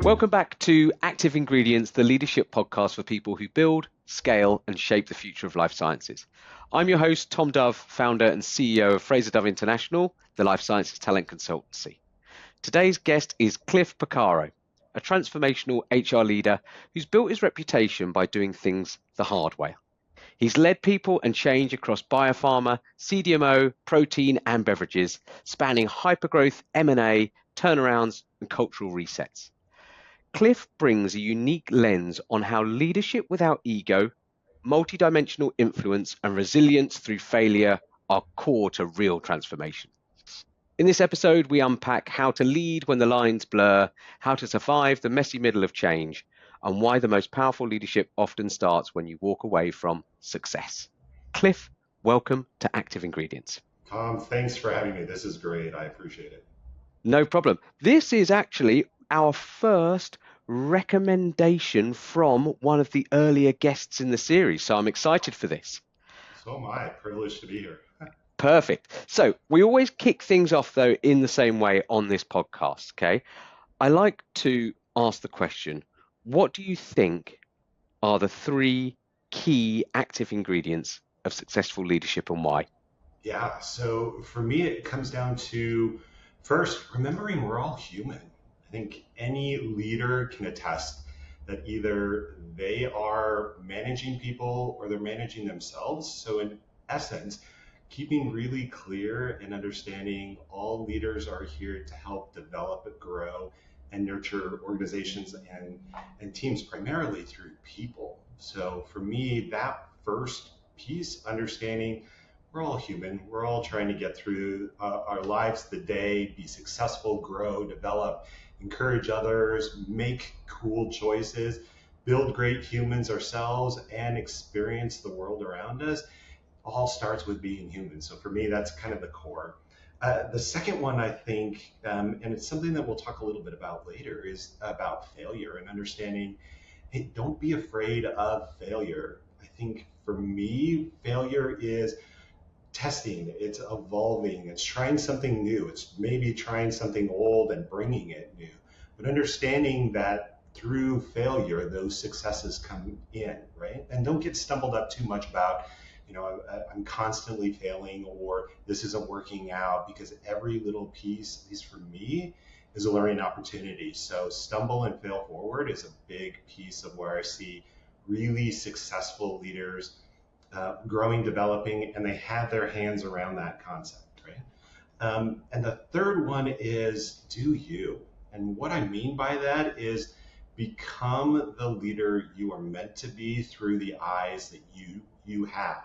Welcome back to Active Ingredients, the leadership podcast for people who build, scale, and shape the future of life sciences. I'm your host, Tom Dove, founder and CEO of Fraser Dove International, the life sciences talent consultancy. Today's guest is Cliff Pacaro, a transformational HR leader who's built his reputation by doing things the hard way. He's led people and change across biopharma, CDMO, protein, and beverages, spanning hypergrowth, M&A, turnarounds, and cultural resets. Cliff brings a unique lens on how leadership without ego, multidimensional influence, and resilience through failure are core to real transformation. In this episode, we unpack how to lead when the lines blur, how to survive the messy middle of change, and why the most powerful leadership often starts when you walk away from success. Cliff, welcome to Active Ingredients. Tom, thanks for having me. This is great. I appreciate it. No problem. This is actually our first recommendation from one of the earlier guests in the series, so I'm excited for this. So am I. Privileged to be here. Perfect. So we always kick things off, though, in the same way on this podcast, okay? I like to ask the question, what do you think are the three key active ingredients of successful leadership and why? Yeah, so for me, it comes down to first, remembering we're all human. I think any leader can attest that either they are managing people or they're managing themselves. So in essence, keeping really clear and understanding all leaders are here to help develop, grow, and nurture organizations and teams primarily through people. So for me, that first piece, understanding we're all human, we're all trying to get through our lives, the day, be successful, grow, develop, encourage others, make cool choices, build great humans ourselves, and experience the world around us all starts with being human. So for me, that's kind of the core. The second one, I think, and it's something that we'll talk a little bit about later, is about failure and understanding, hey, don't be afraid of failure. I think for me, failure is testing, it's evolving, it's trying something new, it's maybe trying something old and bringing it new, but understanding that through failure, those successes come in, right? And don't get stumbled up too much about, I'm constantly failing or this isn't working out, because every little piece, at least for me, is a learning opportunity. So stumble and fail forward is a big piece of where I see really successful leaders growing, developing, and they have their hands around that concept, right? And the third one is do you. And what I mean by that is become the leader you are meant to be through the eyes that you have.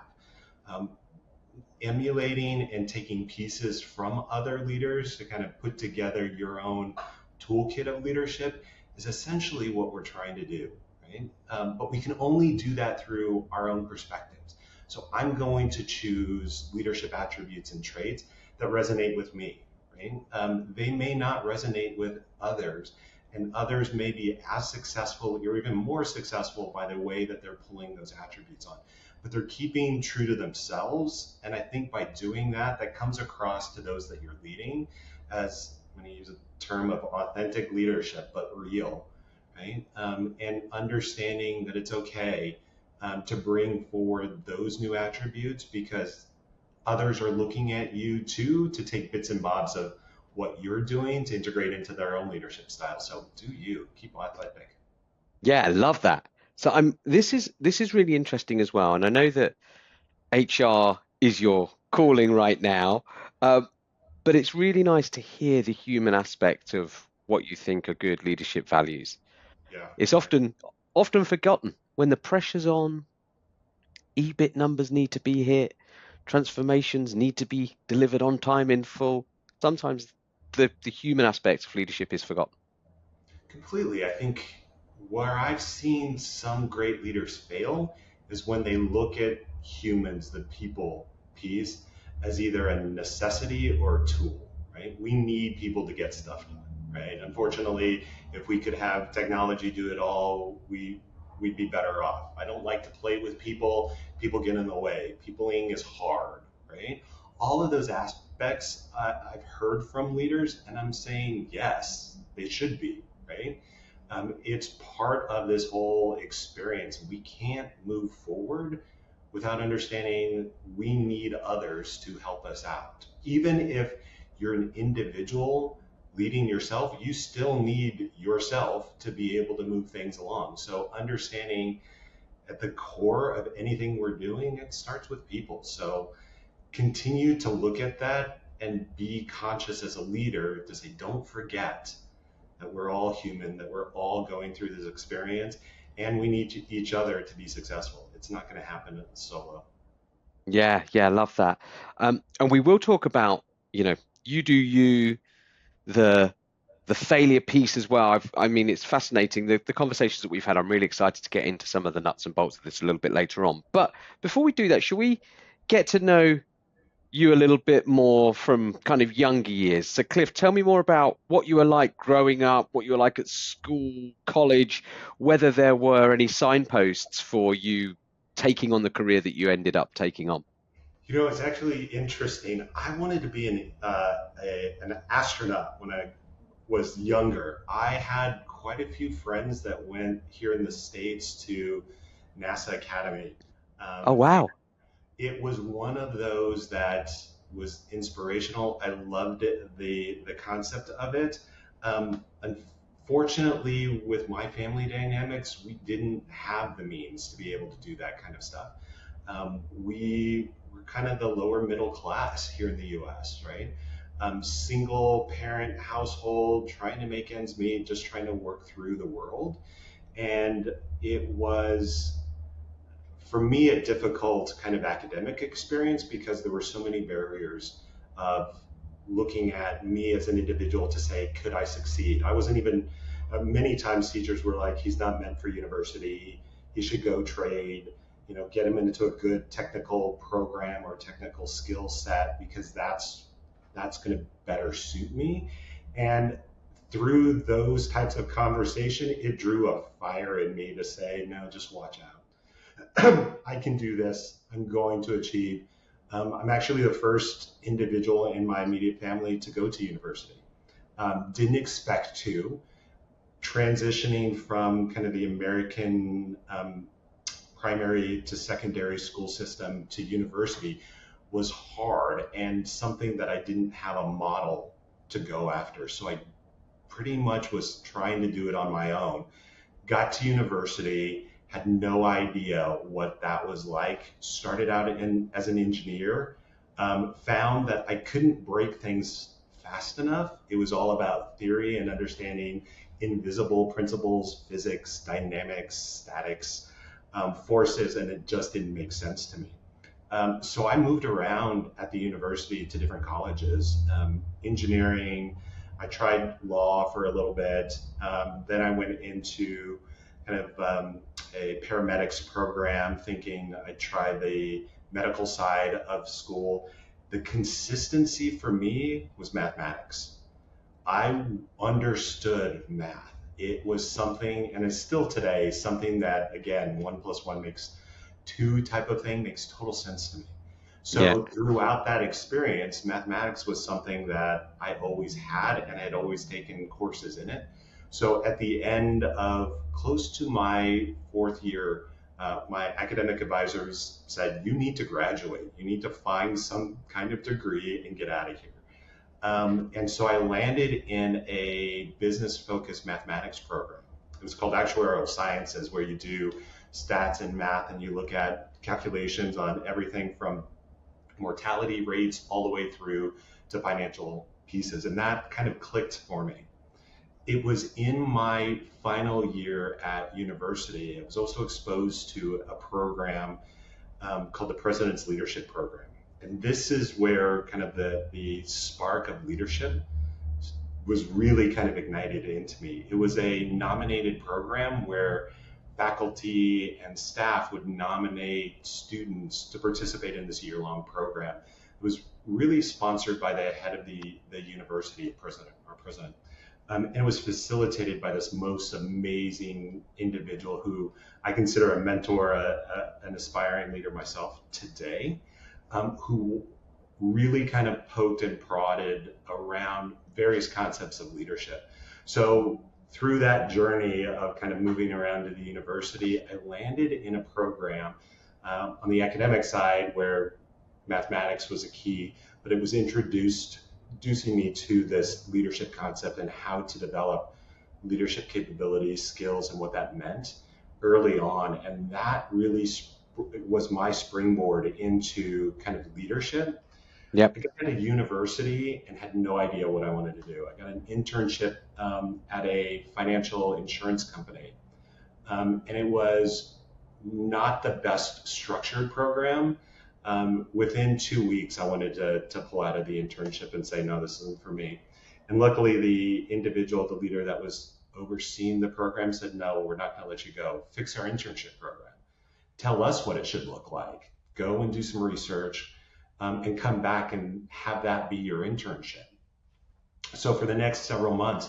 Emulating and taking pieces from other leaders to kind of put together your own toolkit of leadership is essentially what we're trying to do, right? But we can only do that through our own perspectives. So I'm going to choose leadership attributes and traits that resonate with me, right? They may not resonate with others, and others may be as successful or even more successful by the way that they're pulling those attributes on. But they're keeping true to themselves. And I think by doing that, that comes across to those that you're leading as, I'm going to use a term of authentic leadership, but real, right? And understanding that it's okay to bring forward those new attributes because others are looking at you too to take bits and bobs of what you're doing to integrate into their own leadership style. So do you keep authentic? Yeah, I love that. So this is really interesting as well. And I know that HR is your calling right now, but it's really nice to hear the human aspect of what you think are good leadership values. Yeah. It's often forgotten when the pressure's on, EBIT numbers need to be hit, transformations need to be delivered on time in full. Sometimes the human aspect of leadership is forgotten. Completely. I think where I've seen some great leaders fail is when they look at humans, the people piece, as either a necessity or a tool, right? We need people to get stuff done, right? Unfortunately, if we could have technology do it all, we'd be better off. I don't like to play with people. People get in the way. Peopling is hard, right? All of those aspects I've heard from leaders, and I'm saying yes, they should be, right? It's part of this whole experience. We can't move forward without understanding we need others to help us out. Even if you're an individual leading yourself, you still need yourself to be able to move things along. So understanding at the core of anything we're doing, it starts with people. So continue to look at that and be conscious as a leader to say, don't forget that we're all human, that we're all going through this experience, and we need each other to be successful. It's not going to happen solo. Yeah, yeah, I love that. And we will talk about, you do you, the the failure piece as well. I mean, it's fascinating. The conversations that we've had, I'm really excited to get into some of the nuts and bolts of this a little bit later on. But before we do that, should we get to know you a little bit more from kind of younger years? So, Cliff, tell me more about what you were like growing up, what you were like at school, college, whether there were any signposts for you taking on the career that you ended up taking on. It's actually interesting. I wanted to be an astronaut when I was younger. I had quite a few friends that went here in the States to NASA Academy. Oh, Um, wow. it was one of those that was inspirational. I loved it, the concept of it. Unfortunately, with my family dynamics, we didn't have the means to be able to do that kind of stuff. We were kind of the lower middle class here in the U.S., right? Single parent household, trying to make ends meet, just trying to work through the world, and it was for me a difficult kind of academic experience because there were so many barriers of looking at me as an individual to say, could I succeed? I wasn't even, many times teachers were like, he's not meant for university, he should go trade, get him into a good technical program or technical skill set because that's going to better suit me. And through those types of conversation, it drew a fire in me to say, no, just watch out. I can do this. I'm going to achieve. I'm actually the first individual in my immediate family to go to university. Didn't expect to. Transitioning from kind of the American primary to secondary school system to university was hard and something that I didn't have a model to go after. So I pretty much was trying to do it on my own. Got to university, had no idea what that was like. Started out as an engineer, found that I couldn't break things fast enough. It was all about theory and understanding invisible principles, physics, dynamics, statics, forces, and it just didn't make sense to me. So I moved around at the university to different colleges, engineering. I tried law for a little bit. Then I went into kind of a paramedics program, thinking I'd try the medical side of school. The consistency for me was mathematics. I understood math. It was something, and it's still today, something that, again, 1 + 1 makes 2 type of thing makes total sense to me. Yeah. So throughout that experience, mathematics was something that I always had, and I had always taken courses in it. So at the end of close to my 4th year, my academic advisors said, you need to graduate. You need to find some kind of degree and get out of here. And so I landed in a business-focused mathematics program. It was called actuarial sciences, where you do stats and math, and you look at calculations on everything from mortality rates all the way through to financial pieces. And that kind of clicked for me. It was in my final year at university. I was also exposed to a program called the President's Leadership Program. And this is where kind of the spark of leadership was really kind of ignited into me. It was a nominated program where faculty and staff would nominate students to participate in this year-long program. It was really sponsored by the head of the university president, our president. And it was facilitated by this most amazing individual who I consider a mentor, an aspiring leader myself today, who really kind of poked and prodded around various concepts of leadership. So through that journey of kind of moving around to the university, I landed in a program on the academic side where mathematics was a key, but it was introducing me to this leadership concept and how to develop leadership capabilities, skills, and what that meant early on. And that really was my springboard into kind of leadership. Yep. I got at a university and had no idea what I wanted to do. I got an internship at a financial insurance company. And it was not the best structured program. Within 2 weeks, I wanted to pull out of the internship and say, no, this isn't for me. And luckily, the individual, the leader that was overseeing the program said, no, we're not going to let you go. Fix our internship program. Tell us what it should look like. Go and do some research and come back and have that be your internship. So for the next several months,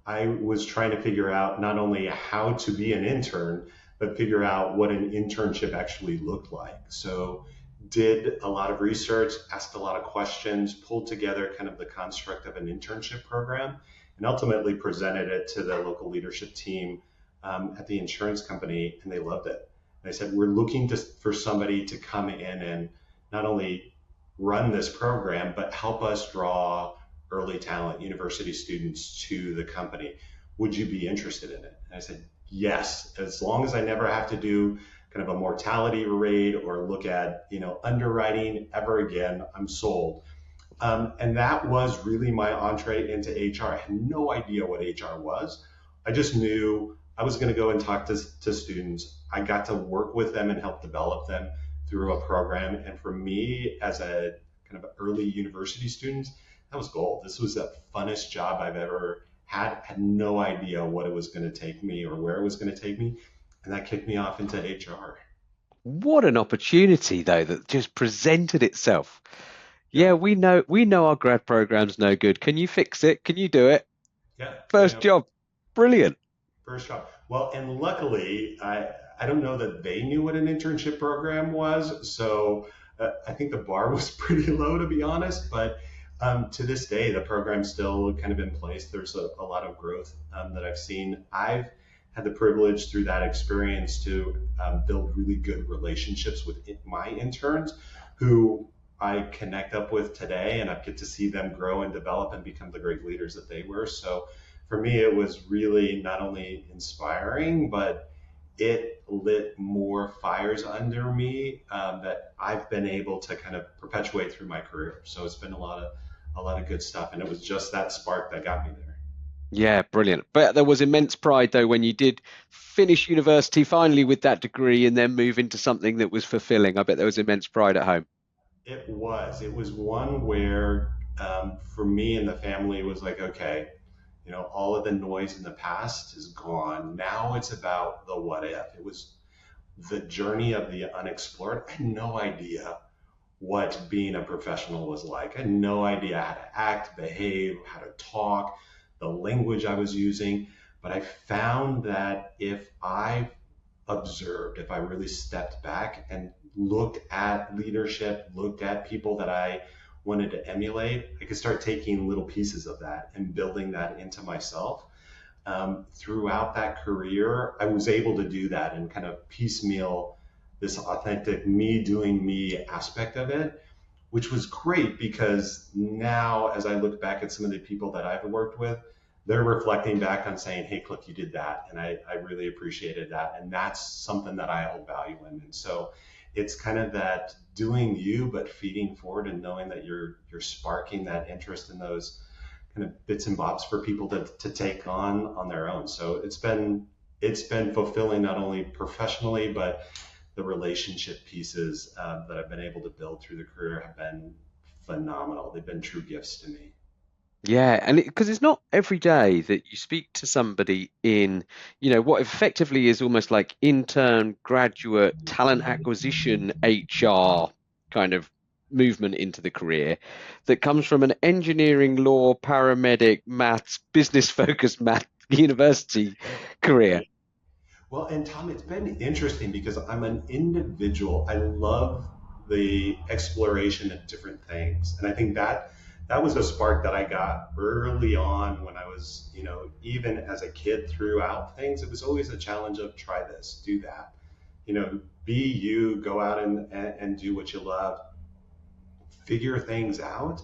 I was trying to figure out not only how to be an intern, but figure out what an internship actually looked like. So did a lot of research, asked a lot of questions, pulled together kind of the construct of an internship program, and ultimately presented it to the local leadership team at the insurance company, and they loved it. They said, we're looking for somebody to come in and not only run this program, but help us draw early talent, university students to the company. Would you be interested in it? And I said, yes, as long as I never have to do kind of a mortality rate or look at, underwriting ever again, I'm sold. And that was really my entree into HR. I had no idea what HR was. I just knew I was going to go and talk to students. I got to work with them and help develop them through a program. And for me, as a kind of early university student, that was gold. This was the funnest job I've ever had. I had no idea what it was going to take me or where it was going to take me. And that kicked me off into HR. What an opportunity, though, that just presented itself. Yeah, Yeah, we know our grad program's no good. Can you fix it? Can you do it? yeah, First job. Brilliant. first job. Well, and luckily, I don't know that they knew what an internship program was. So I think the bar was pretty low, to be honest. But to this day, the program's still kind of in place. There's a lot of growth that I've seen. I've had the privilege through that experience to build really good relationships with my interns who I connect up with today, and I get to see them grow and develop and become the great leaders that they were. So for me, it was really not only inspiring, but it lit more fires under me that I've been able to kind of perpetuate through my career. So it's been a lot of good stuff, and it was just that spark that got me there. Yeah, brilliant. But there was immense pride, though, when you did finish university finally with that degree and then move into something that was fulfilling. I bet there was immense pride at home. It was one where for me and the family, it was like, okay, all of the noise in the past is gone. Now it's about the what if. It was the journey of the unexplored. I had no idea what being a professional was like. I had no idea how to act, behave, how to talk, the language I was using. But I found that if I observed, if I really stepped back and looked at leadership, looked at people that I wanted to emulate, I could start taking little pieces of that and building that into myself. Throughout that career, I was able to do that and kind of piecemeal this authentic me doing me aspect of it, which was great because now as I look back at some of the people that I've worked with, they're reflecting back on saying, hey, Cliff, you did that. And I really appreciated that. And that's something that I hold value in. And so it's kind of that doing you, but feeding forward and knowing that you're sparking that interest in those kind of bits and bobs for people to take on their own. So it's been fulfilling not only professionally, but the relationship pieces that I've been able to build through the career have been phenomenal. They've been true gifts to me. Yeah, and because it's not every day that you speak to somebody in, what effectively is almost like intern, graduate, talent acquisition, HR kind of movement into the career that comes from an engineering, law, paramedic, maths, business focused math university career. Well, and Tom, it's been interesting because I'm an individual. I love the exploration of different things. And I think that was a spark that I got early on when I was, even as a kid throughout things. It was always a challenge of try this, do that, be you, go out and do what you love, figure things out.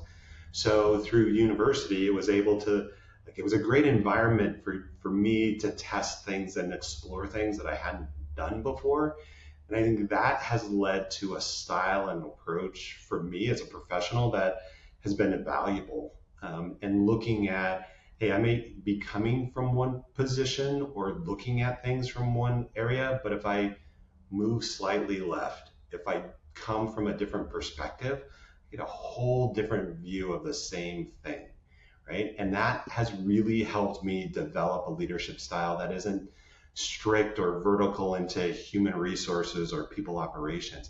So through university, it was a great environment for me to test things and explore things that I hadn't done before. And I think that has led to a style and approach for me as a professional that has been invaluable. And looking at, hey, I may be coming from one position or looking at things from one area, but if I move slightly left, if I come from a different perspective, I get a whole different view of the same thing, right? And that has really helped me develop a leadership style that isn't strict or vertical into human resources or people operations.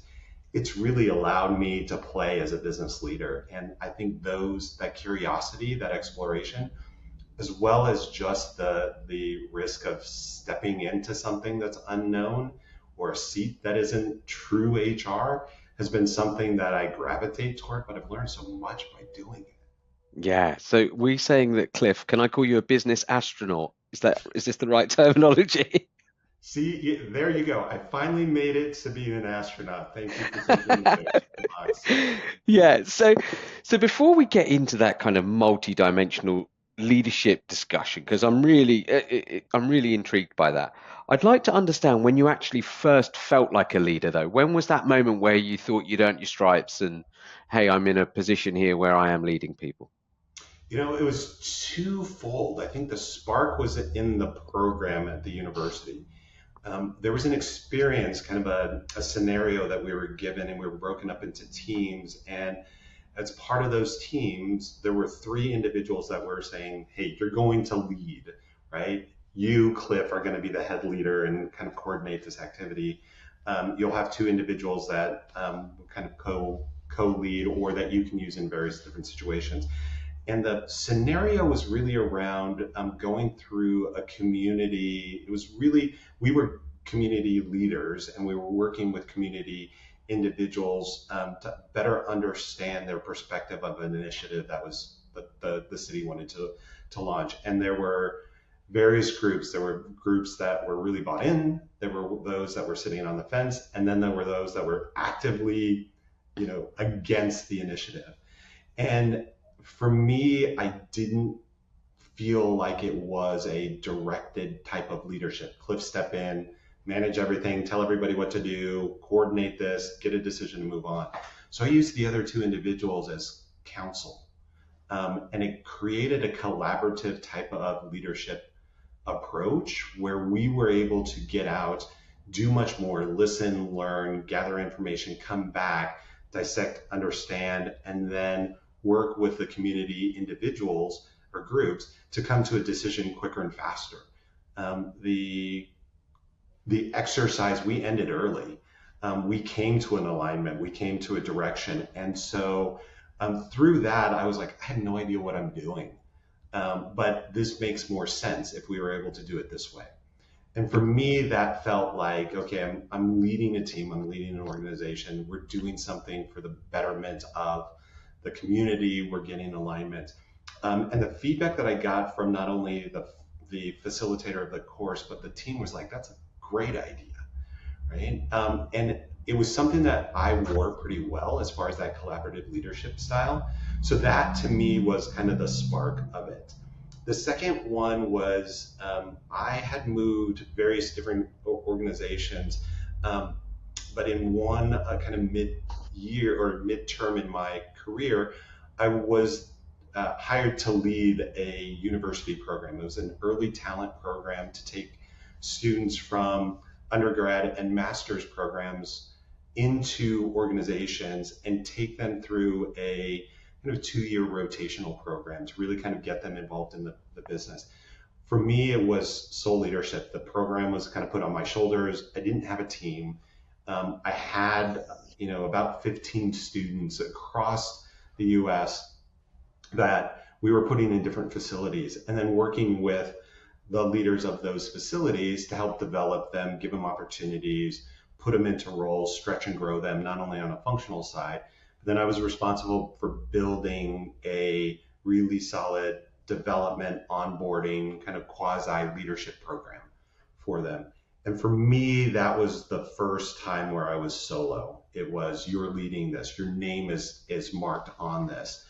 It's really allowed me to play as a business leader. And I think that curiosity, that exploration, as well as just the risk of stepping into something that's unknown or a seat that isn't true HR, has been something that I gravitate toward, but I've learned so much by doing it. Yeah. So we saying that, Cliff, can I call you a business astronaut? Is this the right terminology? See, there you go. I finally made it to being an astronaut. Thank you for thinking of the box. Yeah. So before we get into that kind of multi-dimensional leadership discussion, because I'm really intrigued by that. I'd like to understand when you actually first felt like a leader, though. When was that moment where you thought you'd earned your stripes and, hey, I'm in a position here where I am leading people? It was twofold. I think the spark was in the program at the university. There was an experience, kind of a scenario that we were given, and we were broken up into teams. And as part of those teams, there were three individuals that were saying, hey, you're going to lead, right? You, Cliff, are going to be the head leader and kind of coordinate this activity. You'll have two individuals that kind of co-lead, or that you can use in various different situations. And the scenario was really around going through a community. We were community leaders, and we were working with community individuals to better understand their perspective of an initiative that was the city wanted to launch. And there were various groups. There were groups that were really bought in. There were those that were sitting on the fence. And then there were those that were actively, against the initiative. And for me, I didn't feel like it was a directed type of leadership. Cliff, step in, manage everything, tell everybody what to do, coordinate this, get a decision and move on. So I used the other two individuals as counsel. And it created a collaborative type of leadership approach where we were able to get out, do much more, listen, learn, gather information, come back, dissect, understand, and then work with the community individuals or groups to come to a decision quicker and faster. The exercise, we ended early. We came to an alignment, we came to a direction. And so through that, I was like, I have no idea what I'm doing. But this makes more sense if we were able to do it this way. And for me, that felt like, okay, I'm leading a team, I'm leading an organization, we're doing something for the betterment of the community, we're getting alignment. And the feedback that I got from not only the facilitator of the course, but the team was like, that's a great idea, right? And it was something that I wore pretty well as far as that collaborative leadership style. So that to me was kind of the spark of it. The second one was I had moved various different organizations, but in one kind of mid-year or midterm in my career, I was hired to lead a university program. It was an early talent program to take students from undergrad and master's programs into organizations and take them through a kind of 2-year rotational program to really kind of get them involved in the business. For me, it was sole leadership. The program was kind of put on my shoulders. I didn't have a team. I had, about 15 students across the U.S. that we were putting in different facilities, and then working with the leaders of those facilities to help develop them, give them opportunities, put them into roles, stretch and grow them, not only on a functional side, but Then I was responsible for building a really solid development, onboarding, kind of quasi leadership program for them. And for me, that was the first time where I was solo. It was, you're leading this, your name is marked on this.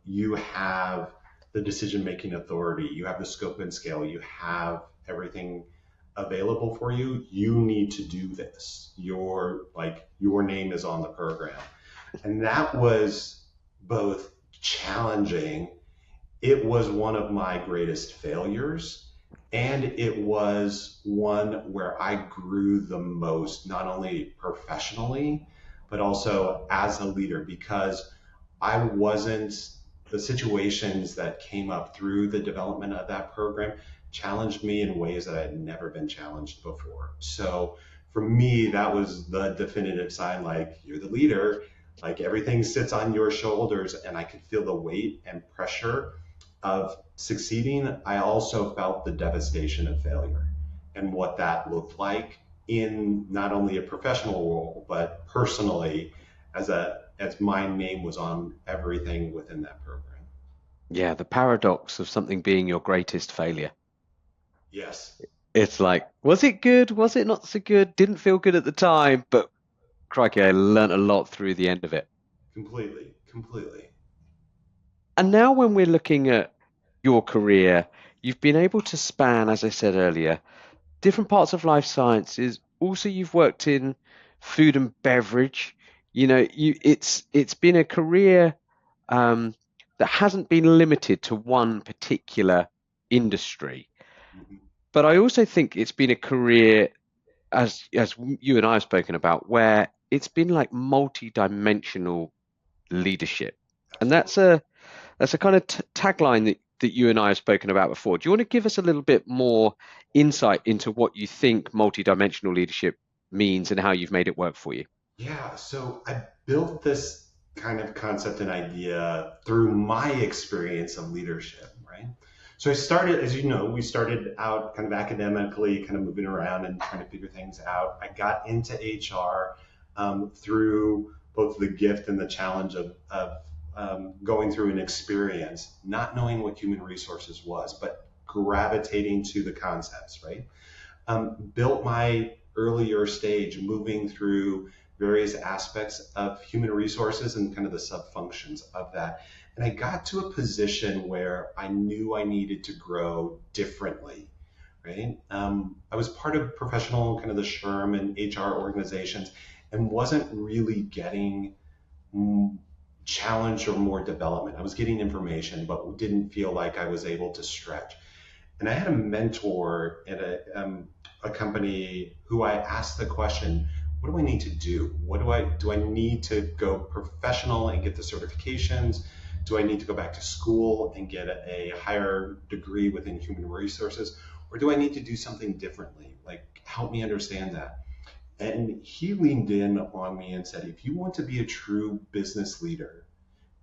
You have the decision-making authority, you have the scope and scale, you have everything available for you. You need to do this. Your name is on the program. And that was both challenging. It was one of my greatest failures. And it was one where I grew the most, not only professionally, but also as a leader, because the situations that came up through the development of that program challenged me in ways that I had never been challenged before. So for me, that was the definitive sign, like, you're the leader, like everything sits on your shoulders, and I could feel the weight and pressure of succeeding. I also felt the devastation of failure and what that looked like in not only a professional role, but personally, as my name was on everything within that program. Yeah, the paradox of something being your greatest failure. Yes, It's like, was it good? Was it not so good? Didn't feel good at the time, but crikey, I learned a lot through the end of it. completely. And now when we're looking at your career, you've been able to span, as I said earlier, different parts of life sciences. Also, you've worked in food and beverage. It's been a career um, that hasn't been limited to one particular industry. Mhm. But I also think it's been a career, as you and I have spoken about, where it's been like multi-dimensional leadership, and Absolutely. that's a kind of tagline that you and I have spoken about before. Do you want to give us a little bit more insight into what you think multi-dimensional leadership means and how you've made it work for you? Yeah, so I built this kind of concept and idea through my experience of leadership, right? So I started, as you know, we started out kind of academically, kind of moving around and trying to figure things out. I got into HR through both the gift and the challenge of going through an experience, not knowing what human resources was, but gravitating to the concepts, right? Built my earlier stage moving through various aspects of human resources and kind of the sub functions of that. And I got to a position where I knew I needed to grow differently, right? I was part of professional, kind of the SHRM and HR organizations, and wasn't really getting challenge or more development. I was getting information, but didn't feel like I was able to stretch. And I had a mentor at a company who I asked the question, what do I need to do? Do I need to go professional and get the certifications? Do I need to go back to school and get a higher degree within human resources? Or do I need to do something differently? Like, help me understand that. And he leaned in on me and said, if you want to be a true business leader,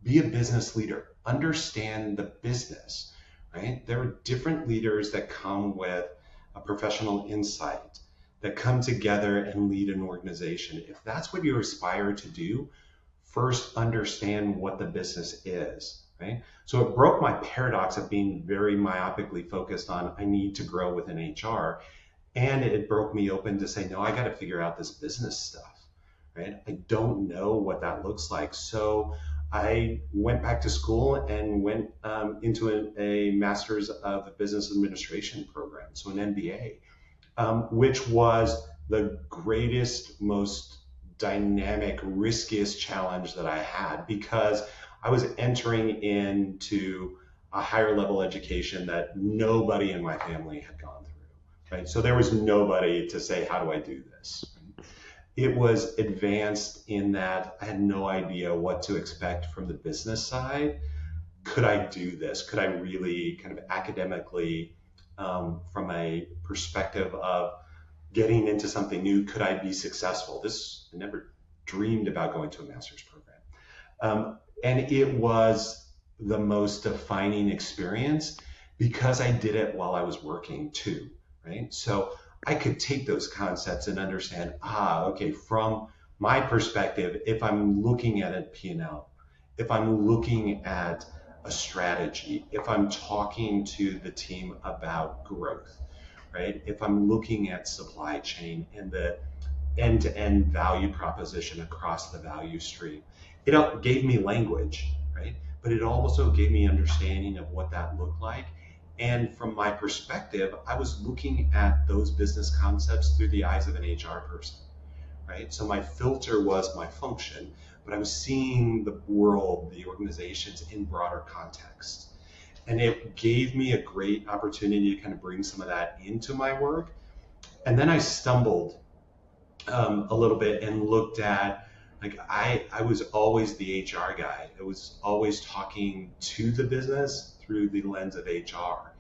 be a business leader, understand the business, right? There are different leaders that come with a professional insight, that come together and lead an organization. If that's what you aspire to do, first understand what the business is, right? So it broke my paradox of being very myopically focused on, I need to grow within HR. And it broke me open to say, no, I got to figure out this business stuff, right? I don't know what that looks like. So I went back to school and went into a master's of business administration program, so an MBA, which was the greatest, most dynamic, riskiest challenge that I had, because I was entering into a higher level education that nobody in my family had gone through, right? So there was nobody to say, how do I do this? It was advanced in that I had no idea what to expect from the business side. Could I do this? Could I really kind of academically, from a perspective of getting into something new, could I be successful? I never dreamed about going to a master's program. And it was the most defining experience because I did it while I was working too, right? So I could take those concepts and understand, okay, from my perspective, if I'm looking at a P&L, if I'm looking at a strategy, if I'm talking to the team about growth, right? If I'm looking at supply chain and the end-to-end value proposition across the value stream, it gave me language, right? But it also gave me understanding of what that looked like. And from my perspective, I was looking at those business concepts through the eyes of an HR person, right? So my filter was my function, but I was seeing the world, the organizations in broader context. And it gave me a great opportunity to kind of bring some of that into my work. And then I stumbled a little bit and looked at, like, I was always the HR guy. I was always talking to the business through the lens of HR.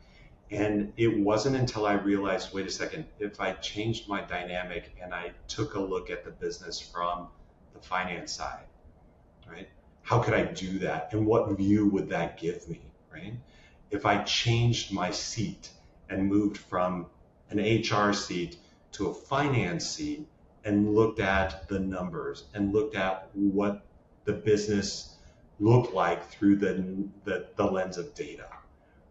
And it wasn't until I realized, wait a second, if I changed my dynamic and I took a look at the business from the finance side, right? How could I do that? And what view would that give me, right? If I changed my seat and moved from an HR seat to a finance seat and looked at the numbers and looked at what the business looked like through the lens of data,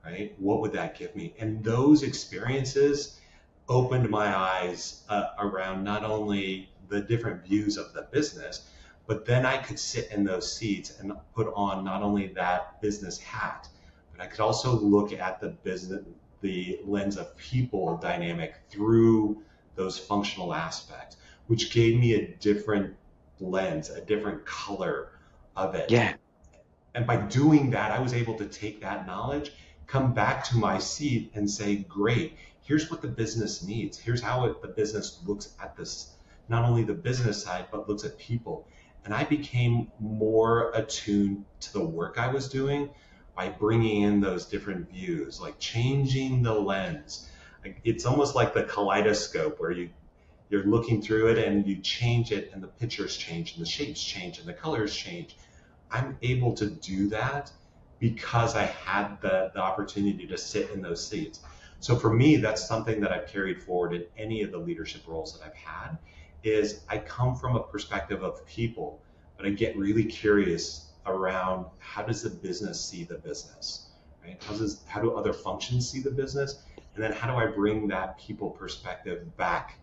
right? What would that give me? And those experiences opened my eyes around not only the different views of the business, but then I could sit in those seats and put on not only that business hat, but I could also look at the business, the lens of people dynamic through those functional aspects, which gave me a different lens, a different color of it. Yeah. And by doing that, I was able to take that knowledge, come back to my seat and say, great, here's what the business needs. Here's how the business looks at this, not only the business side, but looks at people. And I became more attuned to the work I was doing by bringing in those different views, like changing the lens. It's almost like the kaleidoscope where you're looking through it and you change it and the pictures change and the shapes change and the colors change. I'm able to do that because I had the opportunity to sit in those seats. So for me, that's something that I've carried forward in any of the leadership roles that I've had, is I come from a perspective of people, but I get really curious around how does the business see the business, right? How do other functions see the business? And then how do I bring that people perspective back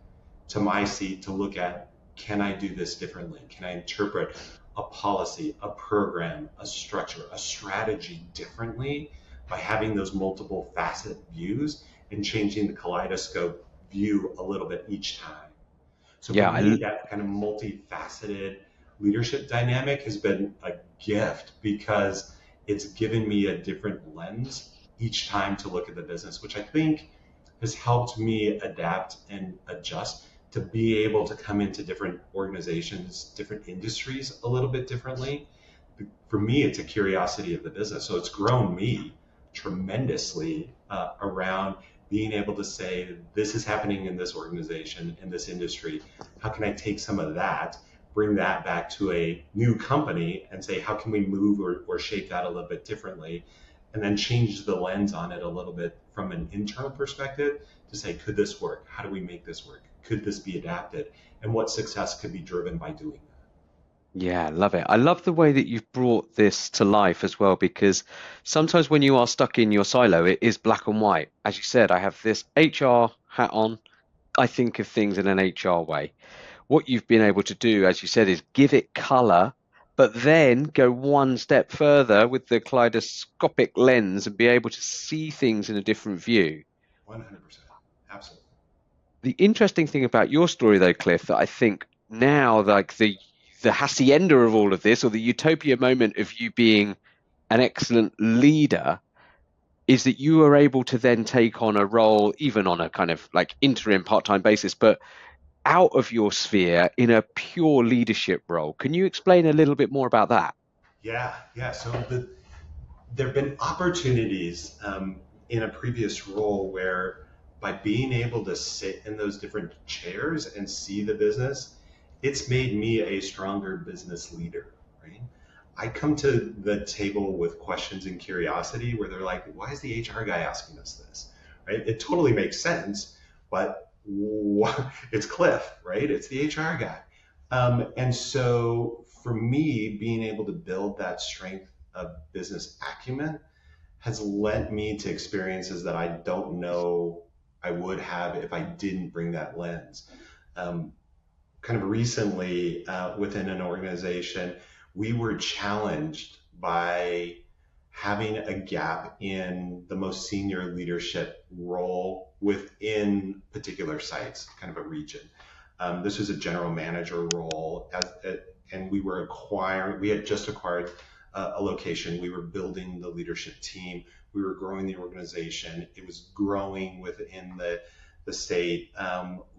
to my seat to look at, can I do this differently? Can I interpret a policy, a program, a structure, a strategy differently by having those multiple facet views and changing the kaleidoscope view a little bit each time? So for Yeah, me, that kind of multifaceted leadership dynamic has been a gift because it's given me a different lens each time to look at the business, which I think has helped me adapt and adjust to be able to come into different organizations, different industries a little bit differently. For me, it's a curiosity of the business. So it's grown me tremendously around being able to say, this is happening in this organization, in this industry. How can I take some of that, bring that back to a new company and say, how can we move or shape that a little bit differently? And then change the lens on it a little bit from an internal perspective to say, could this work? How do we make this work? Could this be adapted? And what success could be driven by doing that? yeah, love it. I love the way that you've brought this to life as well, because sometimes when you are stuck in your silo, it is black and white. As you said, I have this HR hat on. I think of things in an HR way. What you've been able to do, as you said, is give it color, but then go one step further with the kaleidoscopic lens and be able to see things in a different view. 100%. Absolutely. The interesting thing about your story, though, Cliff, that I think now, like the hacienda of all of this, or the utopia moment of you being an excellent leader, is that you are able to then take on a role, even on a kind of like interim part-time basis, but out of your sphere in a pure leadership role. Can you explain a little bit more about that? Yeah. So there have been opportunities in a previous role where by being able to sit in those different chairs and see the business, it's made me a stronger business leader, right? I come to the table with questions and curiosity where they're like, why is the HR guy asking us this? Right? It totally makes sense, but it's Cliff, right? It's the HR guy. And so for me, being able to build that strength of business acumen has led me to experiences that I don't know I would have if I didn't bring that lens. Um, Kind of recently within an organization, we were challenged by having a gap in the most senior leadership role within particular sites, kind of a region. This was a general manager role, and we had just acquired a location. We were building the leadership team. We were growing the organization. It was growing within the state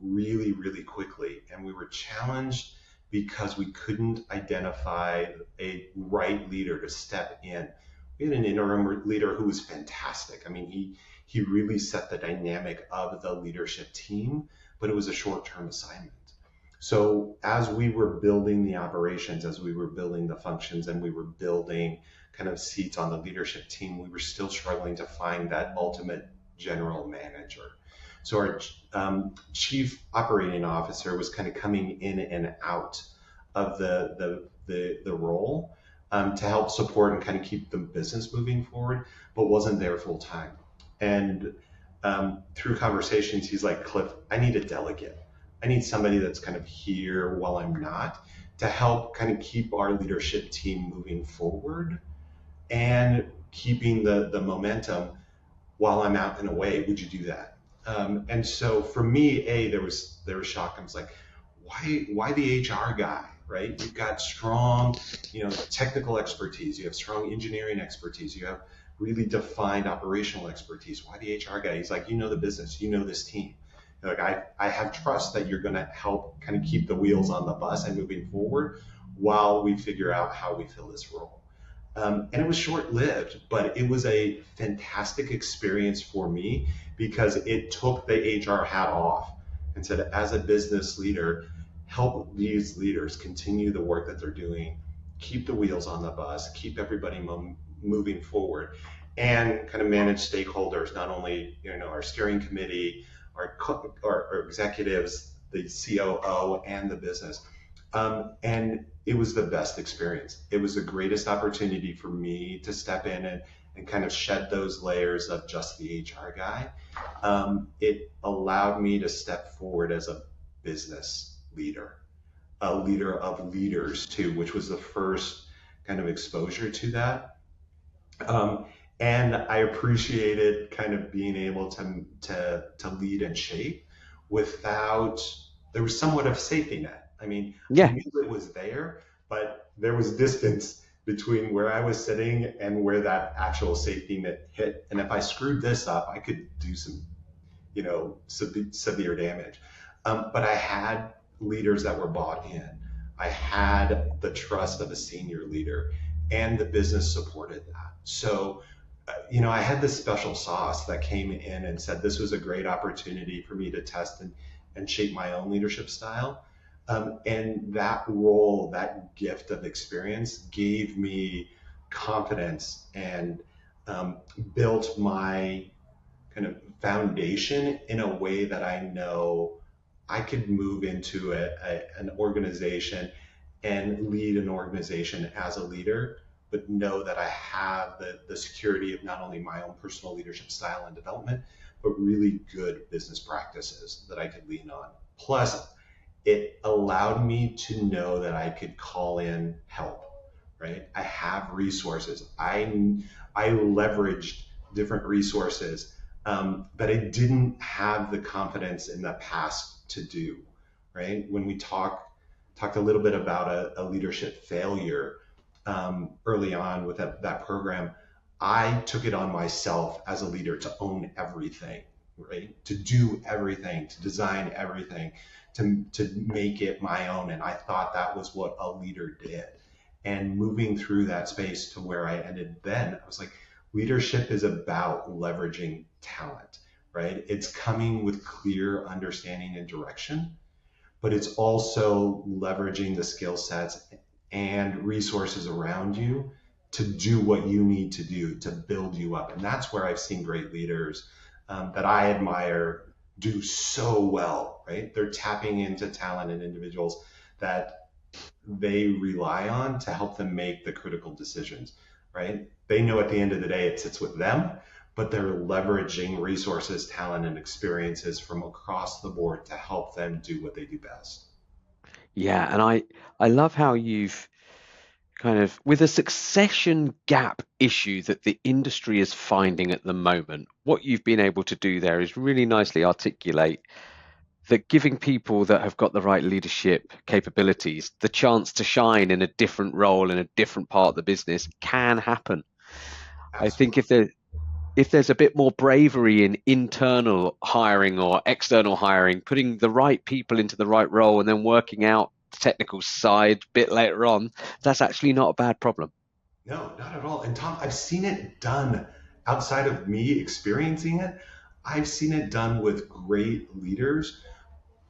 really, really quickly. And we were challenged because we couldn't identify a right leader to step in. We had an interim leader who was fantastic. I mean, he really set the dynamic of the leadership team, but it was a short-term assignment. So as we were building the operations, as we were building the functions, and we were building kind of seats on the leadership team, we were still struggling to find that ultimate general manager. So our chief operating officer was kind of coming in and out of the role to help support and kind of keep the business moving forward, but wasn't there full time. And through conversations, he's like, Cliff, I need a delegate. I need somebody that's kind of here while I'm not to help kind of keep our leadership team moving forward and keeping the momentum while I'm out and away. Would you do that? And so for me, there was shock. I was like, why the HR guy, right? You've got strong, technical expertise. You have strong engineering expertise. You have really defined operational expertise. Why the HR guy? He's like, you know the business, you know this team. Like I have trust that you're going to help kind of keep the wheels on the bus and moving forward while we figure out how we fill this role. And it was short-lived, but it was a fantastic experience for me because it took the HR hat off and said, as a business leader, help these leaders continue the work that they're doing, keep the wheels on the bus, keep everybody moving forward, and kind of manage stakeholders, not only our steering committee, our executives, the COO, and the business. And it was the best experience. It was the greatest opportunity for me to step in and kind of shed those layers of just the HR guy. It allowed me to step forward as a business leader, a leader of leaders too, which was the first kind of exposure to that. And I appreciated kind of being able to lead and shape without, there was somewhat of a safety net. I mean, Yeah. I knew it was there, but there was distance between where I was sitting and where that actual safety net hit. And if I screwed this up, I could do some, severe damage. But I had leaders that were bought in. I had the trust of a senior leader, and the business supported that. So, I had this special sauce that came in and said this was a great opportunity for me to test and shape my own leadership style. And that role, that gift of experience gave me confidence and built my kind of foundation in a way that I know I could move into an organization and lead an organization as a leader, but know that I have the security of not only my own personal leadership style and development, but really good business practices that I could lean on. Plus, it allowed me to know that I could call in help, right? I have resources. I leveraged different resources that I didn't have the confidence in the past to do, right? When we talked a little bit about a leadership failure early on with that program, I took it on myself as a leader to own everything, right? To do everything, to design everything, to make it my own. And I thought that was what a leader did. And moving through that space to where I ended then, I was like, leadership is about leveraging talent, right? It's coming with clear understanding and direction, but it's also leveraging the skill sets and resources around you to do what you need to do to build you up. And that's where I've seen great leaders that I admire do so well, right? They're tapping into talent and individuals that they rely on to help them make the critical decisions, right? They know at the end of the day it sits with them, but they're leveraging resources, talent, and experiences from across the board to help them do what they do best. Yeah, and I love how you've kind of with a succession gap issue that the industry is finding at the moment, what you've been able to do there is really nicely articulate that giving people that have got the right leadership capabilities the chance to shine in a different role in a different part of the business can happen. I think Absolutely. if there's a bit more bravery in internal hiring or external hiring, putting the right people into the right role and then working out the technical side a bit later on, that's actually not a bad problem. No, not at all. And Tom, I've seen it done outside of me experiencing it. I've seen it done with great leaders.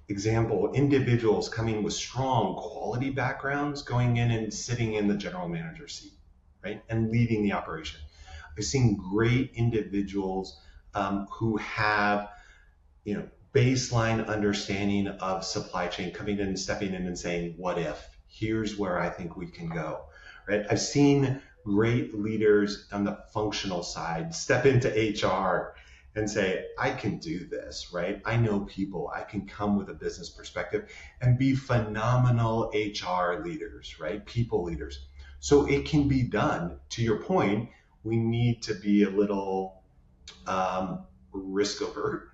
Example, individuals coming with strong quality backgrounds going in and sitting in the general manager seat, right? And leading the operation. I've seen great individuals who have, baseline understanding of supply chain coming in and stepping in and saying, what if? Here's where I think we can go, right? I've seen great leaders on the functional side step into HR and say, I can do this, right? I know people, I can come with a business perspective and be phenomenal HR leaders, right? People leaders. So it can be done. To your point, we need to be a little risk avert.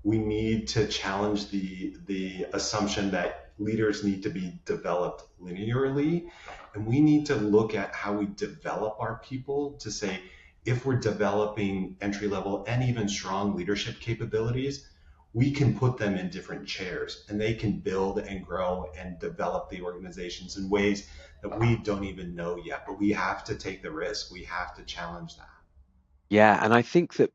We need to challenge the assumption that leaders need to be developed linearly, and we need to look at how we develop our people to say if we're developing entry level and even strong leadership capabilities, we can put them in different chairs and they can build and grow and develop the organizations in ways that we don't even know yet, but we have to take the risk, we have to challenge that. Yeah, and I think that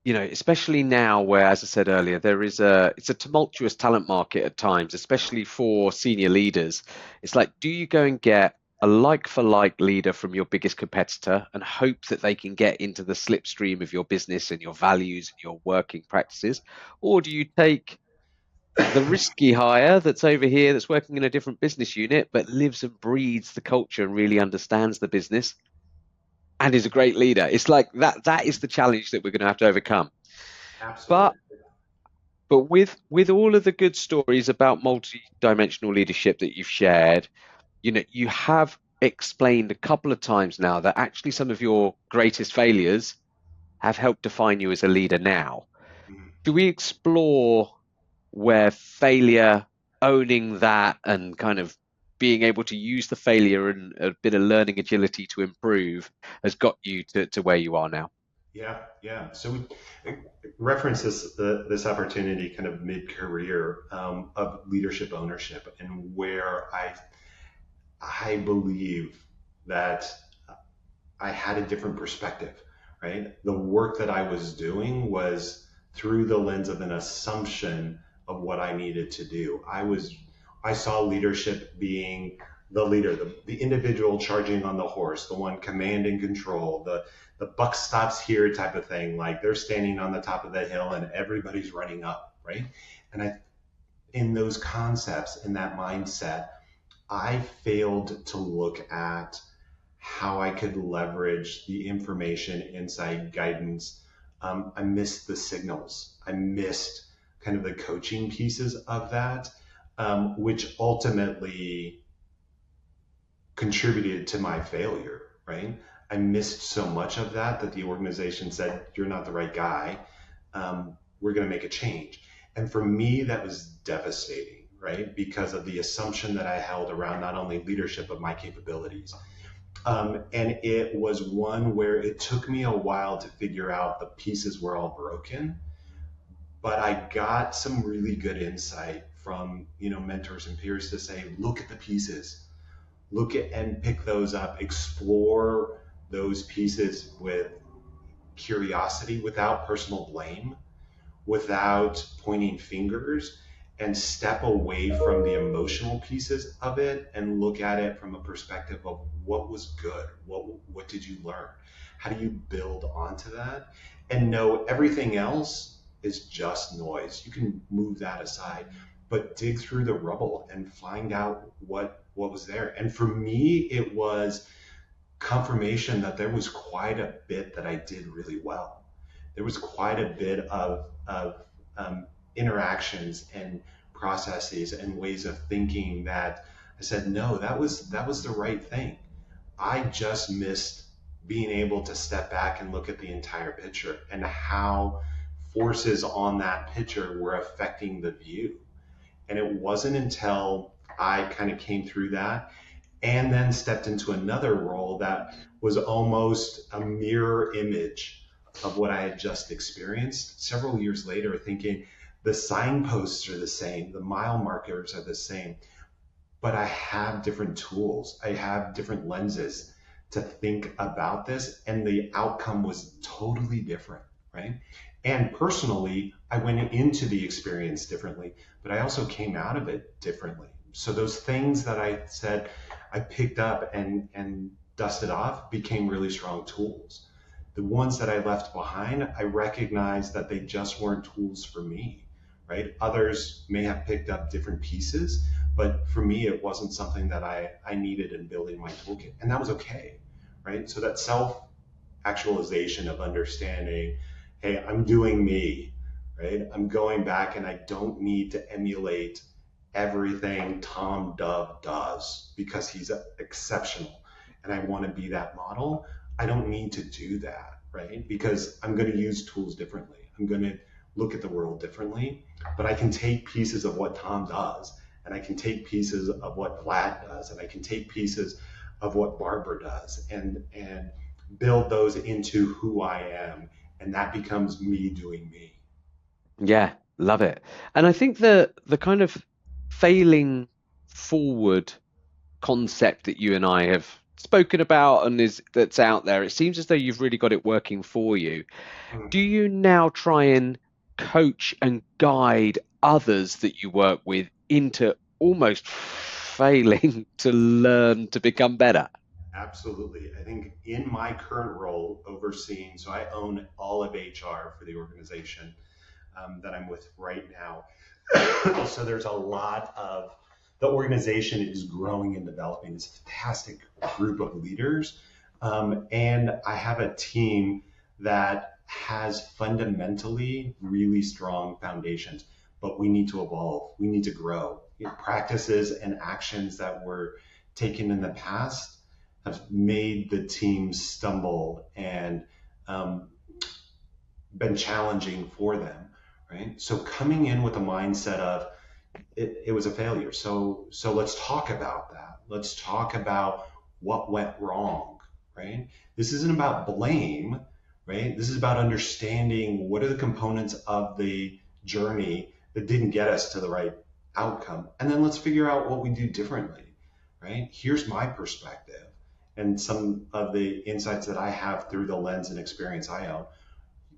especially now where, as I said earlier, it's a tumultuous talent market at times, especially for senior leaders. It's like, do you go and get a like for like leader from your biggest competitor and hope that they can get into the slipstream of your business and your values and your working practices? Or do you take the risky hire that's over here that's working in a different business unit but lives and breathes the culture and really understands the business and is a great leader? It's like that is the challenge that we're going to have to overcome. But Absolutely. with all of the good stories about multi-dimensional leadership that you've shared, you have explained a couple of times now that actually some of your greatest failures have helped define you as a leader now. Mhm. Do we explore where failure, owning that and kind of being able to use the failure and a bit of learning agility to improve has got you to where you are now? Yeah, yeah. So we reference this opportunity kind of mid-career of leadership ownership and where I believe that I had a different perspective, right? The work that I was doing was through the lens of an assumption of what I needed to do. I saw leadership being the leader, the individual charging on the horse, the one command and control, the buck stops here type of thing. Like they're standing on the top of the hill and everybody's running up, right? And in those concepts, in that mindset, I failed to look at how I could leverage the information, insight, guidance. I missed the signals. I missed kind of the coaching pieces of that, which ultimately contributed to my failure, right? I missed so much of that that the organization said, you're not the right guy. We're going to make a change. And for me, that was devastating, right? Because of the assumption that I held around not only leadership, but my capabilities. And it was one where it took me a while to figure out the pieces were all broken, but I got some really good insight from, mentors and peers to say, look at the pieces, look at and pick those up, explore those pieces with curiosity without personal blame, without pointing fingers, and step away from the emotional pieces of it and look at it from a perspective of what was good, what did you learn, how do you build onto that, and know everything else is just noise. You can move that aside, but dig through the rubble and find out what was there. And for me, it was confirmation that there was quite a bit that I did really well. There was quite a bit of interactions and processes and ways of thinking that I said, no, that was the right thing. I just missed being able to step back and look at the entire picture and how forces on that picture were affecting the view. And it wasn't until I kind of came through that and then stepped into another role that was almost a mirror image of what I had just experienced several years later, thinking the signposts are the same, the mile markers are the same, but I have different tools. I have different lenses to think about this, and the outcome was totally different, right? And personally, I went into the experience differently, but I also came out of it differently. So those things that I said I picked up and dusted off became really strong tools. The ones that I left behind, I recognized that they just weren't tools for me, right? Others may have picked up different pieces, but for me, it wasn't something that I needed in building my toolkit. And that was okay, right? So that self-actualization of understanding, hey, I'm doing me, right? I'm going back and I don't need to emulate everything Tom Dove does because he's exceptional and I want to be that model. I don't need to do that, right? Because I'm going to use tools differently. I'm going to look at the world differently, but I can take pieces of what Tom does, and I can take pieces of what Vlad does, and I can take pieces of what Barbara does, and build those into who I am, and that becomes me doing me. Yeah, love it. And I think the kind of failing forward concept that you and I have spoken about and is that's out there, it seems as though you've really got it working for you. Do Mhm. you now try and coach and guide others that you work with into almost failing to learn to become better? Absolutely. I think in my current role, overseeing, so I own all of HR for the organization that I'm with right now. So there's a lot of the organization is growing and developing. It's a fantastic group of leaders. And I have a team that has fundamentally really strong foundations, but we need to evolve. We need to grow. Practices and actions that were taken in the past have made the team stumble and um, been challenging for them, right? So coming in with a mindset of it was a failure. So let's talk about that. Let's talk about what went wrong, right? This isn't about blame, right? This is about understanding what are the components of the journey that didn't get us to the right outcome. And then let's figure out what we do differently, right? Here's my perspective and some of the insights that I have through the lens and experience I own.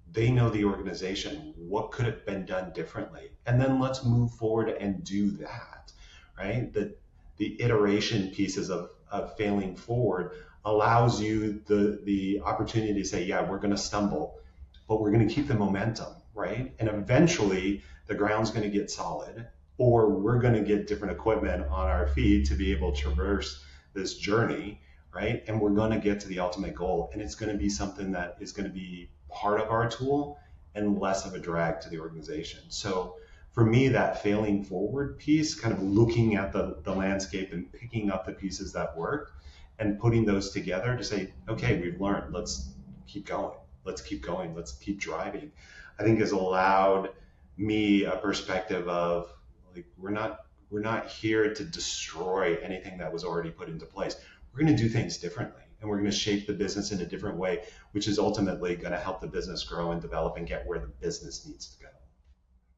They know the organization. What could have been done differently? And then let's move forward and do that, right? The iteration pieces of failing forward allows you the opportunity to say, yeah, we're going to stumble, but we're going to keep the momentum, right? And eventually the ground's going to get solid, or we're going to get different equipment on our feet to be able to traverse this journey, right? And we're going to get to the ultimate goal. And it's going to be something that is going to be part of our tool and less of a drag to the organization. So for me, that failing forward piece, kind of looking at the landscape and picking up the pieces that work and putting those together to say, okay, we've learned, let's keep going. Let's keep going. Let's keep driving. I think has allowed me a perspective of like, we're not here to destroy anything that was already put into place. We're going to do things differently, and we're going to shape the business in a different way, which is ultimately going to help the business grow and develop and get where the business needs to go.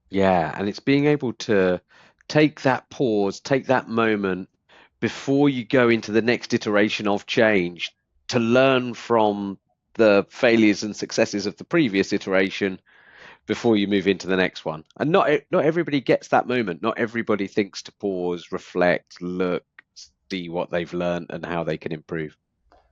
Yeah, and it's being able to take that pause, take that moment before you go into the next iteration of change to learn from the failures and successes of the previous iteration before you move into the next one. And not everybody gets that moment. Not everybody thinks to pause, reflect, look, see what they've learned and how they can improve.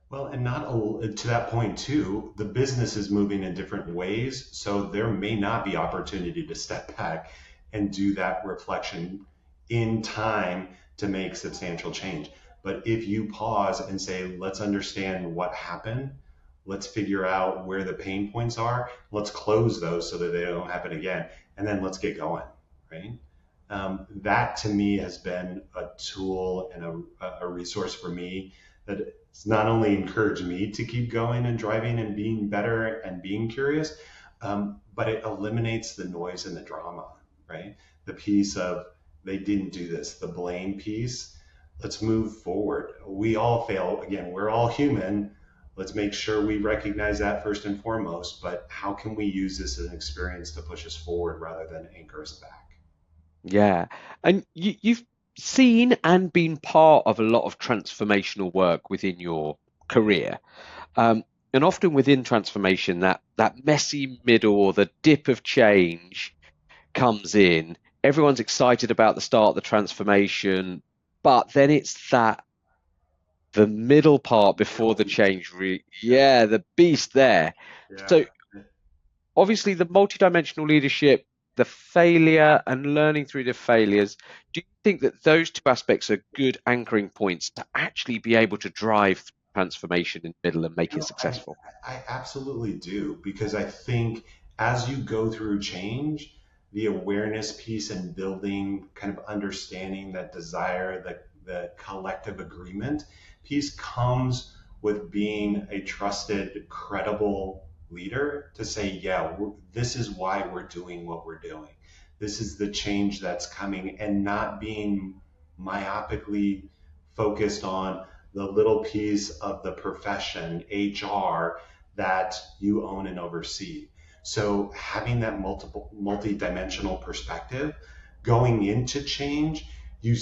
Well, and not to that point too, the business is moving in different ways, so there may not be opportunity to step back and do that reflection in time to make substantial change. But if you pause and say, let's understand what happened, let's figure out where the pain points are, let's close those so that they don't happen again, and then let's get going, right? That to me has been a tool and a resource for me that it's not only encouraged me to keep going and driving and being better and being curious, but it eliminates the noise and the drama, right? The piece of they didn't do this, the blame piece. Let's move forward. We all fail. Again, we're all human. Let's make sure we recognize that first and foremost. But how can we use this as an experience to push us forward rather than anchor us back? Yeah. And you've seen and been part of a lot of transformational work within your career. Um, and often within transformation, that messy middle or the dip of change comes in. Everyone's excited about the start of the transformation, but then it's that the middle part before Middle the piece. change, Yeah, yeah, the beast there. yeah. So obviously the multidimensional leadership, the failure and learning through the failures, do you think that those two aspects are good anchoring points to actually be able to drive transformation in the middle and make it No, successful? I absolutely do because I think as you go through change, the awareness piece and building kind of understanding that desire, the collective agreement piece comes with being a trusted, credible leader to say, yeah, this is why we're doing what we're doing. This is the change that's coming, and not being myopically focused on the little piece of the profession, HR, that you own and oversee. So having that multi-dimensional perspective going into change, you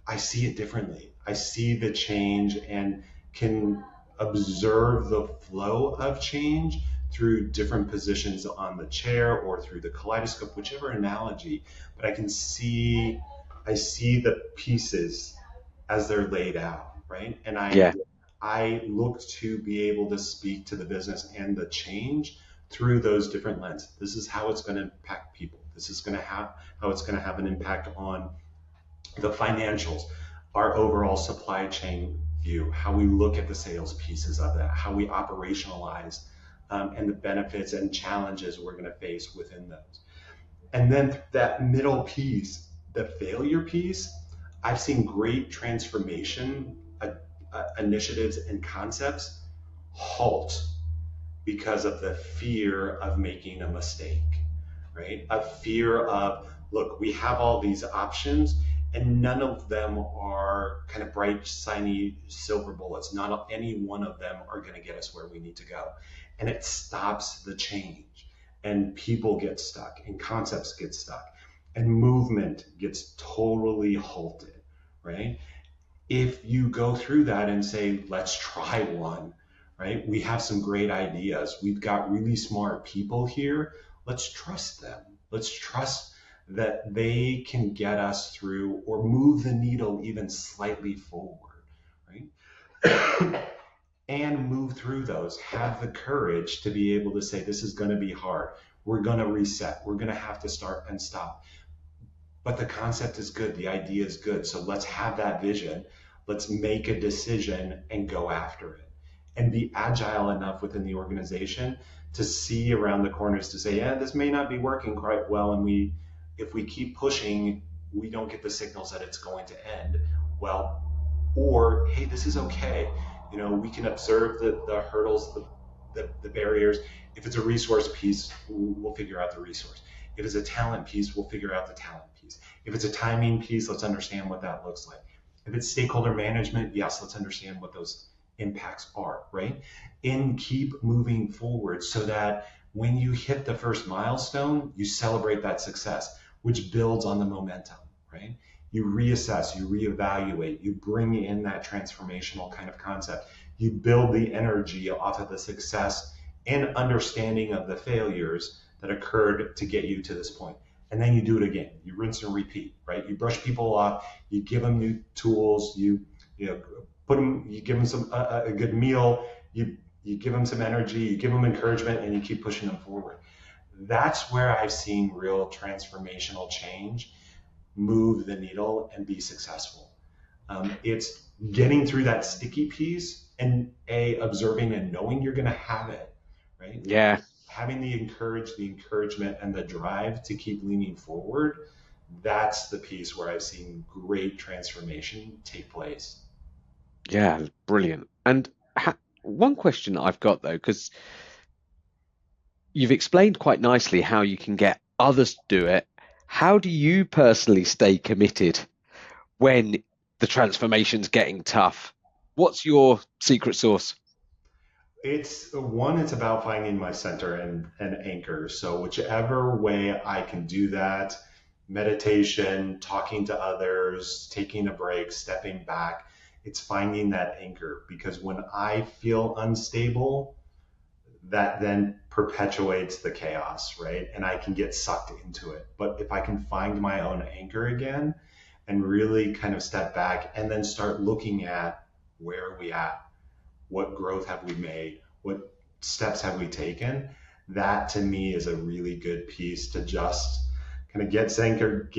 I see it differently. I see the change and can observe the flow of change through different positions on the chair or through the kaleidoscope, whichever analogy. But I see the pieces as they're laid out, right? And Yeah, I look to be able to speak to the business and the change through those different lenses. This is how it's going to impact people. This is going to have how it's going to have an impact on the financials, our overall supply chain view, how we look at the sales pieces of that, how we operationalize, and the benefits and challenges we're going to face within those. And then that middle piece, the failure piece, I've seen great transformation initiatives and concepts halt because of the fear of making a mistake, right? A fear of, look, we have all these options and none of them are kind of bright, shiny silver bullets. Not any one of them are going to get us where we need to go. And it stops the change. And people get stuck and concepts get stuck and movement gets totally halted, right? If you go through that and say, let's try one, right? We have some great ideas. We've got really smart people here. Let's trust them. Let's trust that they can get us through or move the needle even slightly forward, right? And move through those. Have the courage to be able to say, this is going to be hard. We're going to reset. We're going to have to start and stop. But the concept is good. The idea is good. So let's have that vision. Let's make a decision and go after it. And be agile enough within the organization to see around the corners to say, yeah, this may not be working quite well. And if we keep pushing, we don't get the signals that it's going to end well. Or, hey, this is okay. We can observe the hurdles, the barriers. If it's a resource piece, we'll figure out the resource. If it's a talent piece, we'll figure out the talent piece. If it's a timing piece, let's understand what that looks like. If it's stakeholder management, yes, let's understand what those impacts are, right? And keep moving forward so that when you hit the first milestone, you celebrate that success, which builds on the momentum, right? You reassess, you reevaluate, you bring in that transformational kind of concept. You build the energy off of the success and understanding of the failures that occurred to get you to this point. And then you do it again. You rinse and repeat, right? You brush people off. You give them new tools. You put them. You give them a good meal. You give them some energy. You give them encouragement, and you keep pushing them forward. That's where I've seen real transformational change. move the needle and be successful. It's getting through that sticky piece and observing and knowing you're going to have it, right? Yeah. Having the encouragement and the drive to keep leaning forward. That's the piece where I've seen great transformation take place. Yeah, brilliant. And one question I've got though, because you've explained quite nicely how you can get others to do it. How do you personally stay committed when the transformation's getting tough? What's your secret sauce? It's about finding my center and anchor. So whichever way I can do that, meditation, talking to others, taking a break, stepping back, it's finding that anchor. Because when I feel unstable, that then perpetuates the chaos, right? And I can get sucked into it. But if I can find my own anchor again and really kind of step back and then start looking at where are we at? What growth have we made? What steps have we taken? That to me is a really good piece to just kind of get centered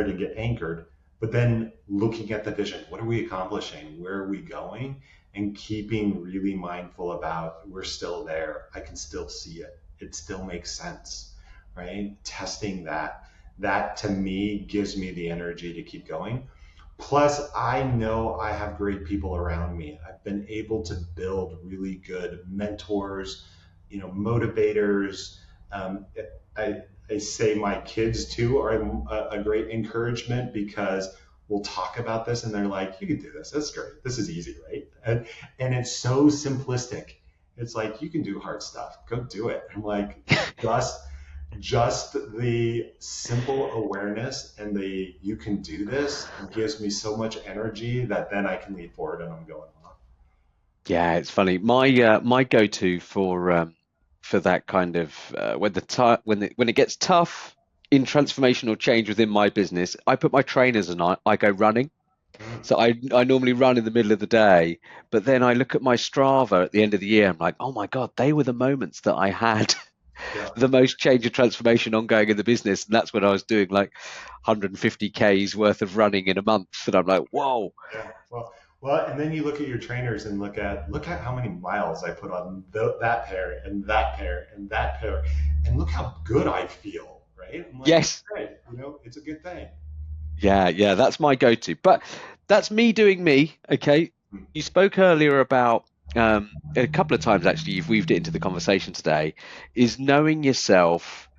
and get anchored. But then looking at the vision, what are we accomplishing? Where are we going? And keeping really mindful about we're still there. I can still see it. It still makes sense, right? Testing that to me gives me the energy to keep going. Plus, I know I have great people around me. I've been able to build really good mentors, motivators. Um, I say my kids too are a great encouragement because we'll talk about this and they're like, you can do this. That's great. This is easy, right? And it's so simplistic. It's like, you can do hard stuff. Go do it. I'm like, just the simple awareness and the you can do this gives me so much energy that then I can lead forward and I'm going on. Yeah, it's funny. My go-to for that kind of when it gets tough in transformational change within my business, I put my trainers and I go running. Mm, So I normally run in the middle of the day, but then I look at my Strava at the end of the year. I'm like, oh my God, they were the moments that I had yeah, the most change and transformation ongoing in the business. And that's when I was doing like 150 Ks worth of running in a month. And I'm like, whoa. yeah. Well, and then you look at your trainers and look at how many miles I put on that pair and that pair and that pair, and look how good I feel, right? I'm like, Yes. great, it's a good thing. Yeah, that's my go-to. But that's me doing me. Okay. Mm, You spoke earlier about a couple of times actually, you've weaved it into the conversation today, is knowing yourself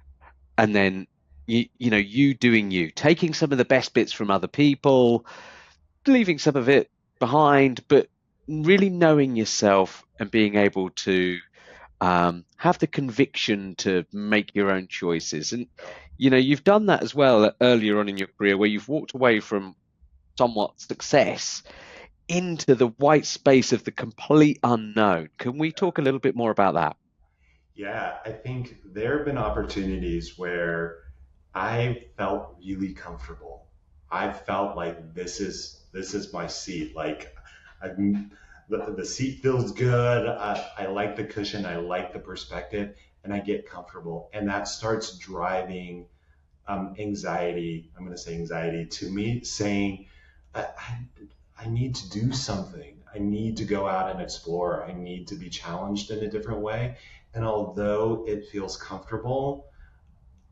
and then you doing you, taking some of the best bits from other people, leaving some of it behind, but really knowing yourself and being able to have the conviction to make your own choices. And you've done that as well earlier on in your career, where you've walked away from somewhat success into the white space of the complete unknown. Can we talk a little bit more about that? yeah, I think there have been opportunities where I felt really comfortable. I felt like this is my seat. Like I, the seat feels good. I like the cushion. I like the perspective, and I get comfortable. And that starts driving anxiety. I'm going to say anxiety to me, saying I need to do something. I need to go out and explore. I need to be challenged in a different way. And although it feels comfortable,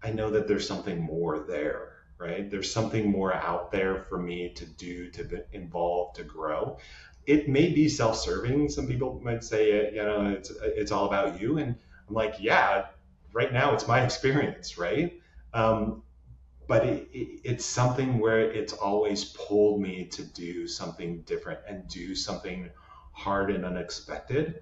I know that there's something more there, right? There's something more out there for me to do, to be involved, to grow. It may be self-serving. Some people might say, it's all about you, and I'm like, yeah, right now it's my experience, right? Um, but it's something where it's always pulled me to do something different and do something hard and unexpected.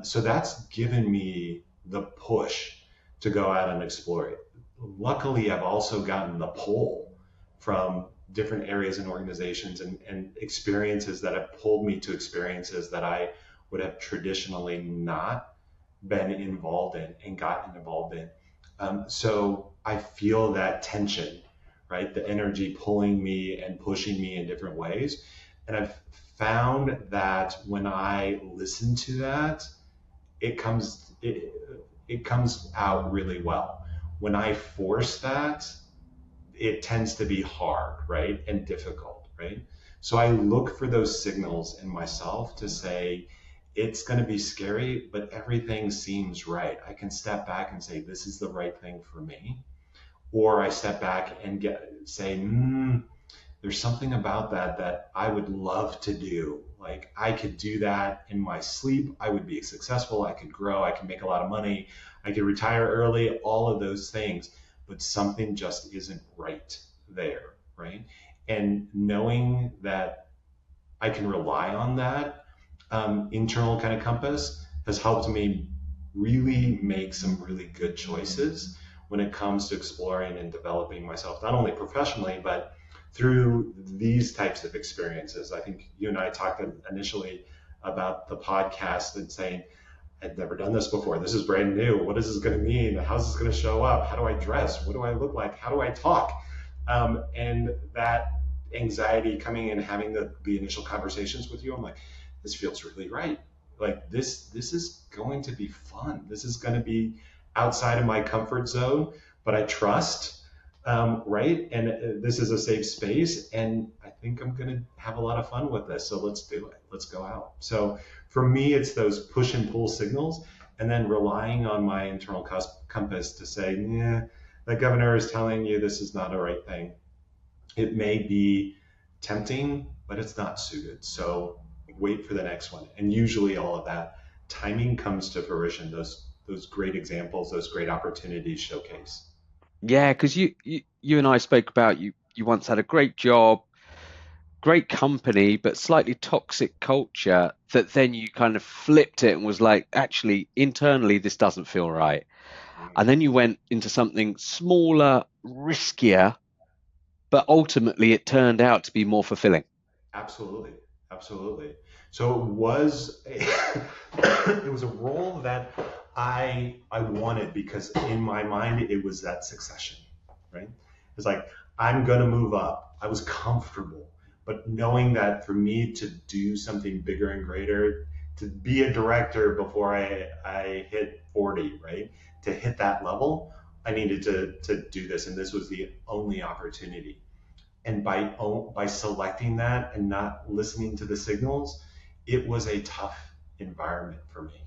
So that's given me the push to go out and explore it. Luckily, I've also gotten the pull from different areas and organizations and experiences that have pulled me to experiences that I would have traditionally not been involved in and gotten involved in. So I feel that tension, right? The energy pulling me and pushing me in different ways. And I've found that when I listen to that, it comes it, it comes out really well. When I force that, it tends to be hard, right? And difficult, right? So I look for those signals in myself to say, it's going to be scary, but everything seems right. I can step back and say, this is the right thing for me. Or I step back and say, there's something about that I would love to do. Like I could do that in my sleep. I would be successful. I could grow. I could make a lot of money. I could retire early, all of those things. But something just isn't right there, right? And knowing that I can rely on that internal kind of compass has helped me really make some really good choices when it comes to exploring and developing myself, not only professionally, but through these types of experiences. I think you and I talked initially about the podcast and saying, I'd never done this before. This is brand new. What is this going to mean? How's this going to show up? How do I dress? What do I look like? How do I talk? And that anxiety coming and having the initial conversations with you, I'm like, this feels really right. Like this is going to be fun. This is going to be outside of my comfort zone, but I trust, right? And this is a safe space, and I think I'm going to have a lot of fun with this. So let's do it. Let's go out. So for me, it's those push and pull signals, and then relying on my internal compass to say, yeah, the governor is telling you this is not a right thing. It may be tempting, but it's not suited. So wait for the next one. And usually all of that timing comes to fruition. Those great examples, those great opportunities showcase. Yeah, because you and I spoke about you once had a great job, great company, but slightly toxic culture that then you kind of flipped it and was like, actually, internally, this doesn't feel right. And then you went into something smaller, riskier, but ultimately it turned out to be more fulfilling. Absolutely, absolutely. So it was it was a role that I wanted because in my mind it was that succession, right? It's like I'm gonna move up. I was comfortable, but knowing that for me to do something bigger and greater, to be a director before I hit 40, right? To hit that level, I needed to do this, and this was the only opportunity. And by selecting that and not listening to the signals, it was a tough environment for me.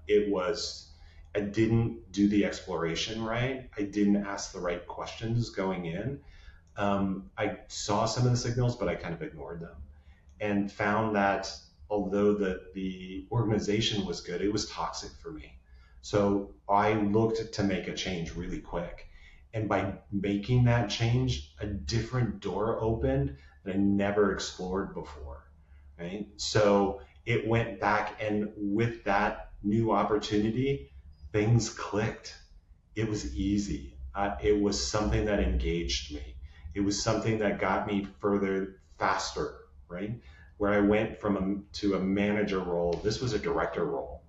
It was, I didn't do the exploration right. I didn't ask the right questions going in. I saw some of the signals, but I kind of ignored them and found that although the organization was good, it was toxic for me. So I looked to make a change really quick. And by making that change, a different door opened that I never explored before, right? So it went back, and with that new opportunity, things clicked. It was easy. It was something that engaged me. It was something that got me further faster, right? Where I went to a manager role. This was a director role,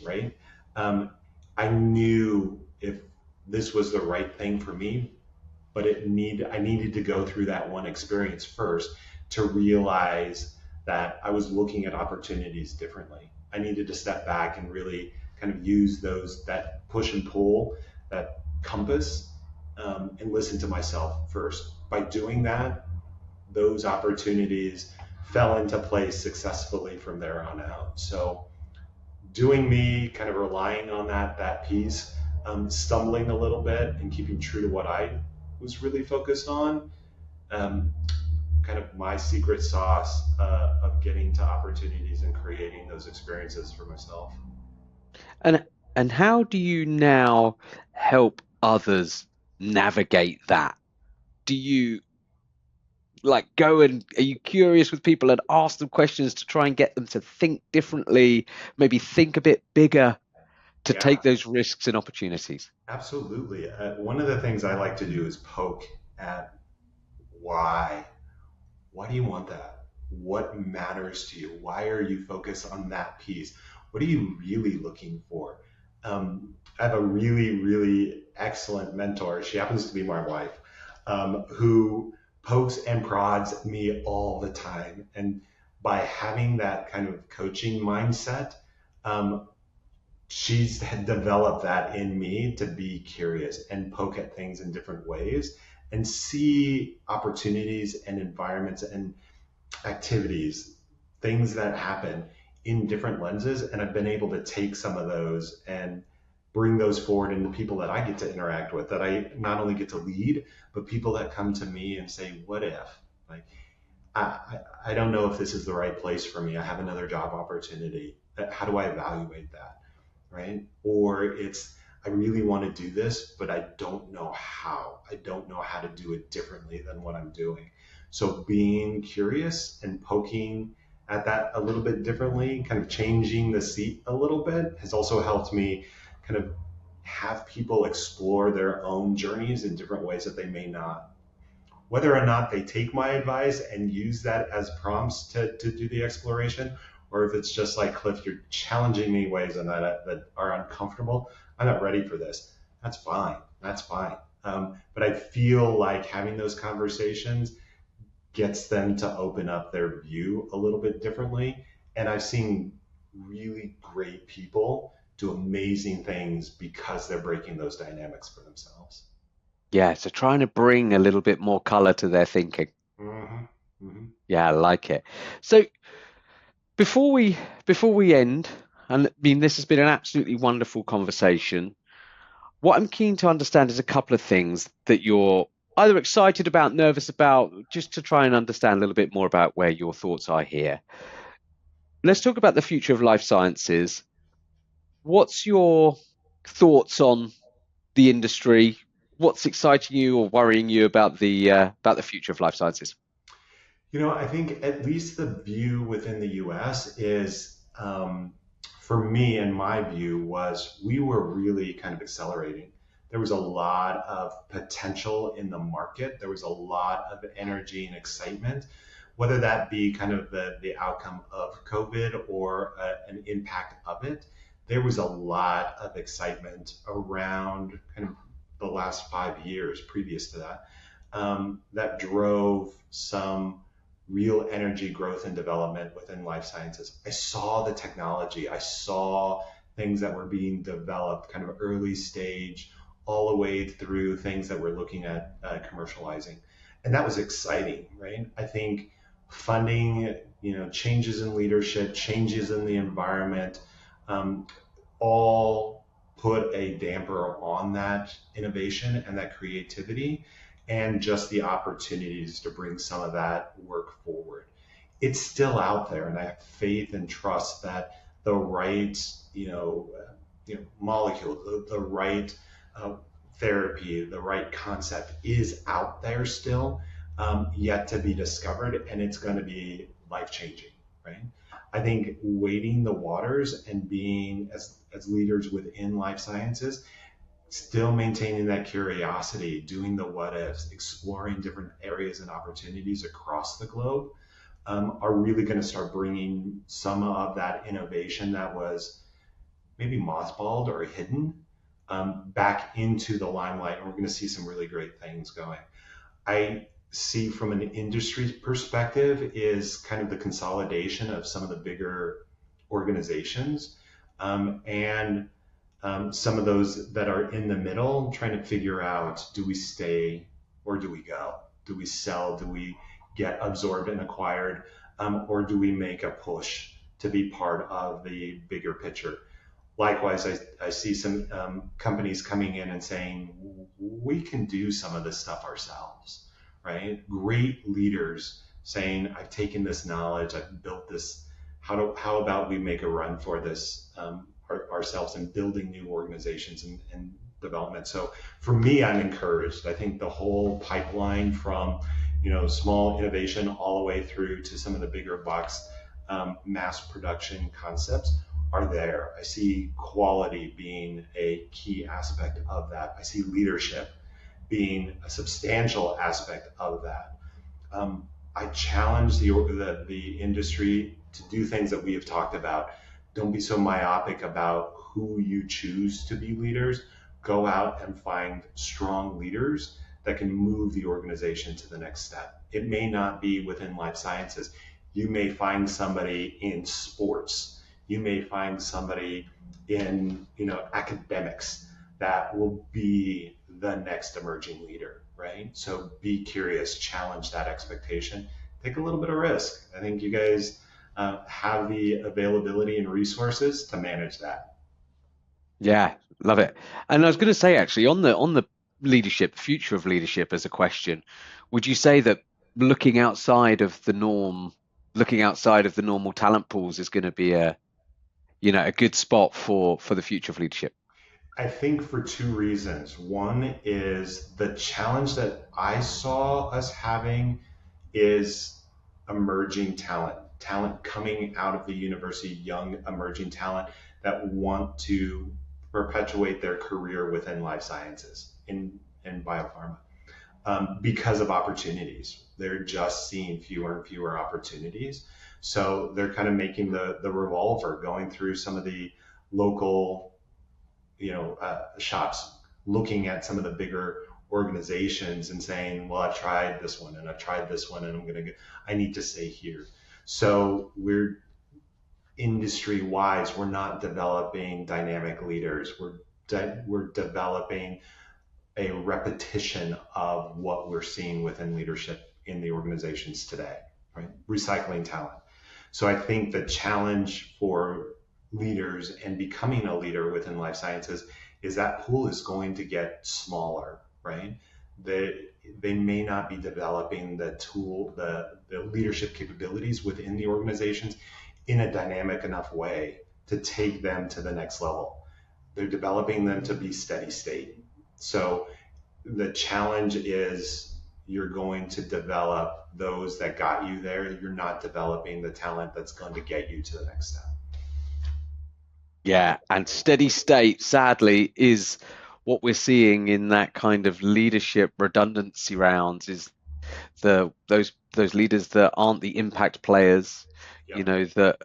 right? I knew if this was the right thing for me, but I needed to go through that one experience first to realize that I was looking at opportunities differently. I needed to step back and really kind of use that push and pull, that compass, and listen to myself first. By doing that, those opportunities fell into place successfully from there on out. So doing me, kind of relying on that piece, stumbling a little bit and keeping true to what I was really focused on, um, kind of my secret sauce of getting to opportunities and creating those experiences for myself. And and how do you now help others navigate that? Do you like go and are you curious with people and ask them questions to try and get them to think differently, maybe think a bit bigger to Yeah, take those risks and opportunities? absolutely. One of the things I like to do is poke at why. Why do you want that? What matters to you? Why are you focused on that piece? What are you really looking for? I have a really, really excellent mentor. She happens to be my wife, who pokes and prods me all the time. And by having that kind of coaching mindset, um, she's developed that in me to be curious and poke at things in different ways and see opportunities and environments and activities, things that happen in different lenses. And I've been able to take some of those and bring those forward into people that I get to interact with, that I not only get to lead, but people that come to me and say, what if? Like, I don't know if this is the right place for me. I have another job opportunity. How do I evaluate that? Right? Or it's, I really want to do this, but I don't know how. I don't know how to do it differently than what I'm doing. So being curious and poking at that a little bit differently, kind of changing the seat a little bit, has also helped me kind of have people explore their own journeys in different ways that they may not. Whether or not they take my advice and use that as prompts to do the exploration, or if it's just like, Cliff, you're challenging me ways and that are uncomfortable, I'm not ready for this. That's fine. That's fine. But I feel like having those conversations gets them to open up their view a little bit differently. And I've seen really great people do amazing things because they're breaking those dynamics for themselves. Yeah, so trying to bring a little bit more color to their thinking. Mm-hmm. Mm-hmm. Yeah, I like it. So before we end, and I mean this has been an absolutely wonderful conversation. What I'm keen to understand is a couple of things that you're either excited about, nervous about, just to try and understand a little bit more about where your thoughts are here. Let's talk about the future of life sciences. What's your thoughts on the industry? What's exciting you or worrying you about the future of life sciences? I think at least the view within the US is, for me and my view was, we were really kind of accelerating. There was a lot of potential in the market. There was a lot of energy and excitement, whether that be kind of the outcome of COVID or an impact of it. There was a lot of excitement around kind of the last 5 years previous to that, that drove some real energy growth and development within life sciences. I saw the technology, I saw things that were being developed kind of early stage, all the way through things that we're looking at commercializing. And that was exciting, right? I think funding, changes in leadership, changes in the environment, um, all put a damper on that innovation and that creativity, and just the opportunities to bring some of that work forward. It's still out there, and I have faith and trust that the right, molecule, the right uh, therapy, the right concept is out there still, yet to be discovered, and it's going to be life changing, right? I think wading the waters and being as leaders within life sciences, still maintaining that curiosity, doing the what ifs, exploring different areas and opportunities across the globe, are really going to start bringing some of that innovation that was maybe mothballed or hidden, back into the limelight. And we're going to see some really great things going. I see from an industry perspective is kind of the consolidation of some of the bigger organizations, and some of those that are in the middle, trying to figure out, do we stay or do we go? Do we sell? Do we get absorbed and acquired? Or do we make a push to be part of the bigger picture? Likewise, I see some companies coming in and saying, we can do some of this stuff ourselves, right? Great leaders saying, I've taken this knowledge, I've built this. How about we make a run for this, ourselves, and building new organizations and development. So for me, I'm encouraged. I think the whole pipeline from, small innovation all the way through to some of the bigger box, mass production concepts are there. I see quality being a key aspect of that. I see leadership being a substantial aspect of that. I challenge the industry to do things that we have talked about. Don't be so myopic about who you choose to be leaders. Go out and find strong leaders that can move the organization to the next step. It may not be within life sciences. You may find somebody in sports. You may find somebody in, academics that will be the next emerging leader. right? So be curious, challenge that expectation, take a little bit of risk. I think you guys have the availability and resources to manage that. Yeah, love it. And I was going to say actually on the leadership, future of leadership as a question, would you say that looking outside of the norm, looking outside of the normal talent pools is going to be a, a good spot for the future of leadership? I think for two reasons. One is the challenge that I saw us having is emerging talent, talent coming out of the university, young emerging talent that want to perpetuate their career within life sciences in biopharma because of opportunities. They're just seeing fewer and fewer opportunities. So they're kind of making the revolver, going through some of the local shops, looking at some of the bigger organizations and saying, well, I've tried this one and I've tried this one and I need to stay here. So we're industry wise, we're not developing dynamic leaders. We're developing a repetition of what we're seeing within leadership in the organizations today, right? Recycling talent. So I think the challenge for leaders and becoming a leader within life sciences is that pool is going to get smaller, right? They may not be developing the leadership capabilities within the organizations in a dynamic enough way to take them to the next level. They're developing them to be steady state. So the challenge is you're going to develop those that got you there. You're not developing the talent that's going to get you to the next step. Yeah, and steady state, sadly, is what we're seeing in that kind of leadership redundancy rounds is those leaders that aren't the impact players, Yep. that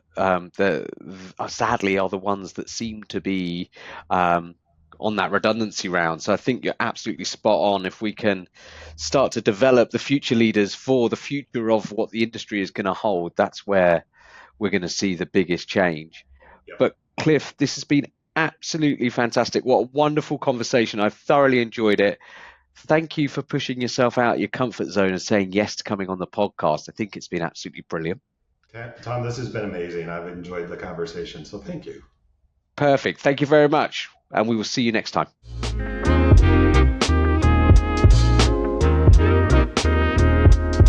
sadly are the ones that seem to be on that redundancy round. So I think you're absolutely spot on. If we can start to develop the future leaders for the future of what the industry is going to hold, that's where we're going to see the biggest change. Yep. But Cliff, this has been absolutely fantastic. What a wonderful conversation. I've thoroughly enjoyed it. Thank you for pushing yourself out of your comfort zone and saying yes to coming on the podcast. I think it's been absolutely brilliant. Tom, this has been amazing. I've enjoyed the conversation. So thank you. Perfect. Thank you very much. And we will see you next time.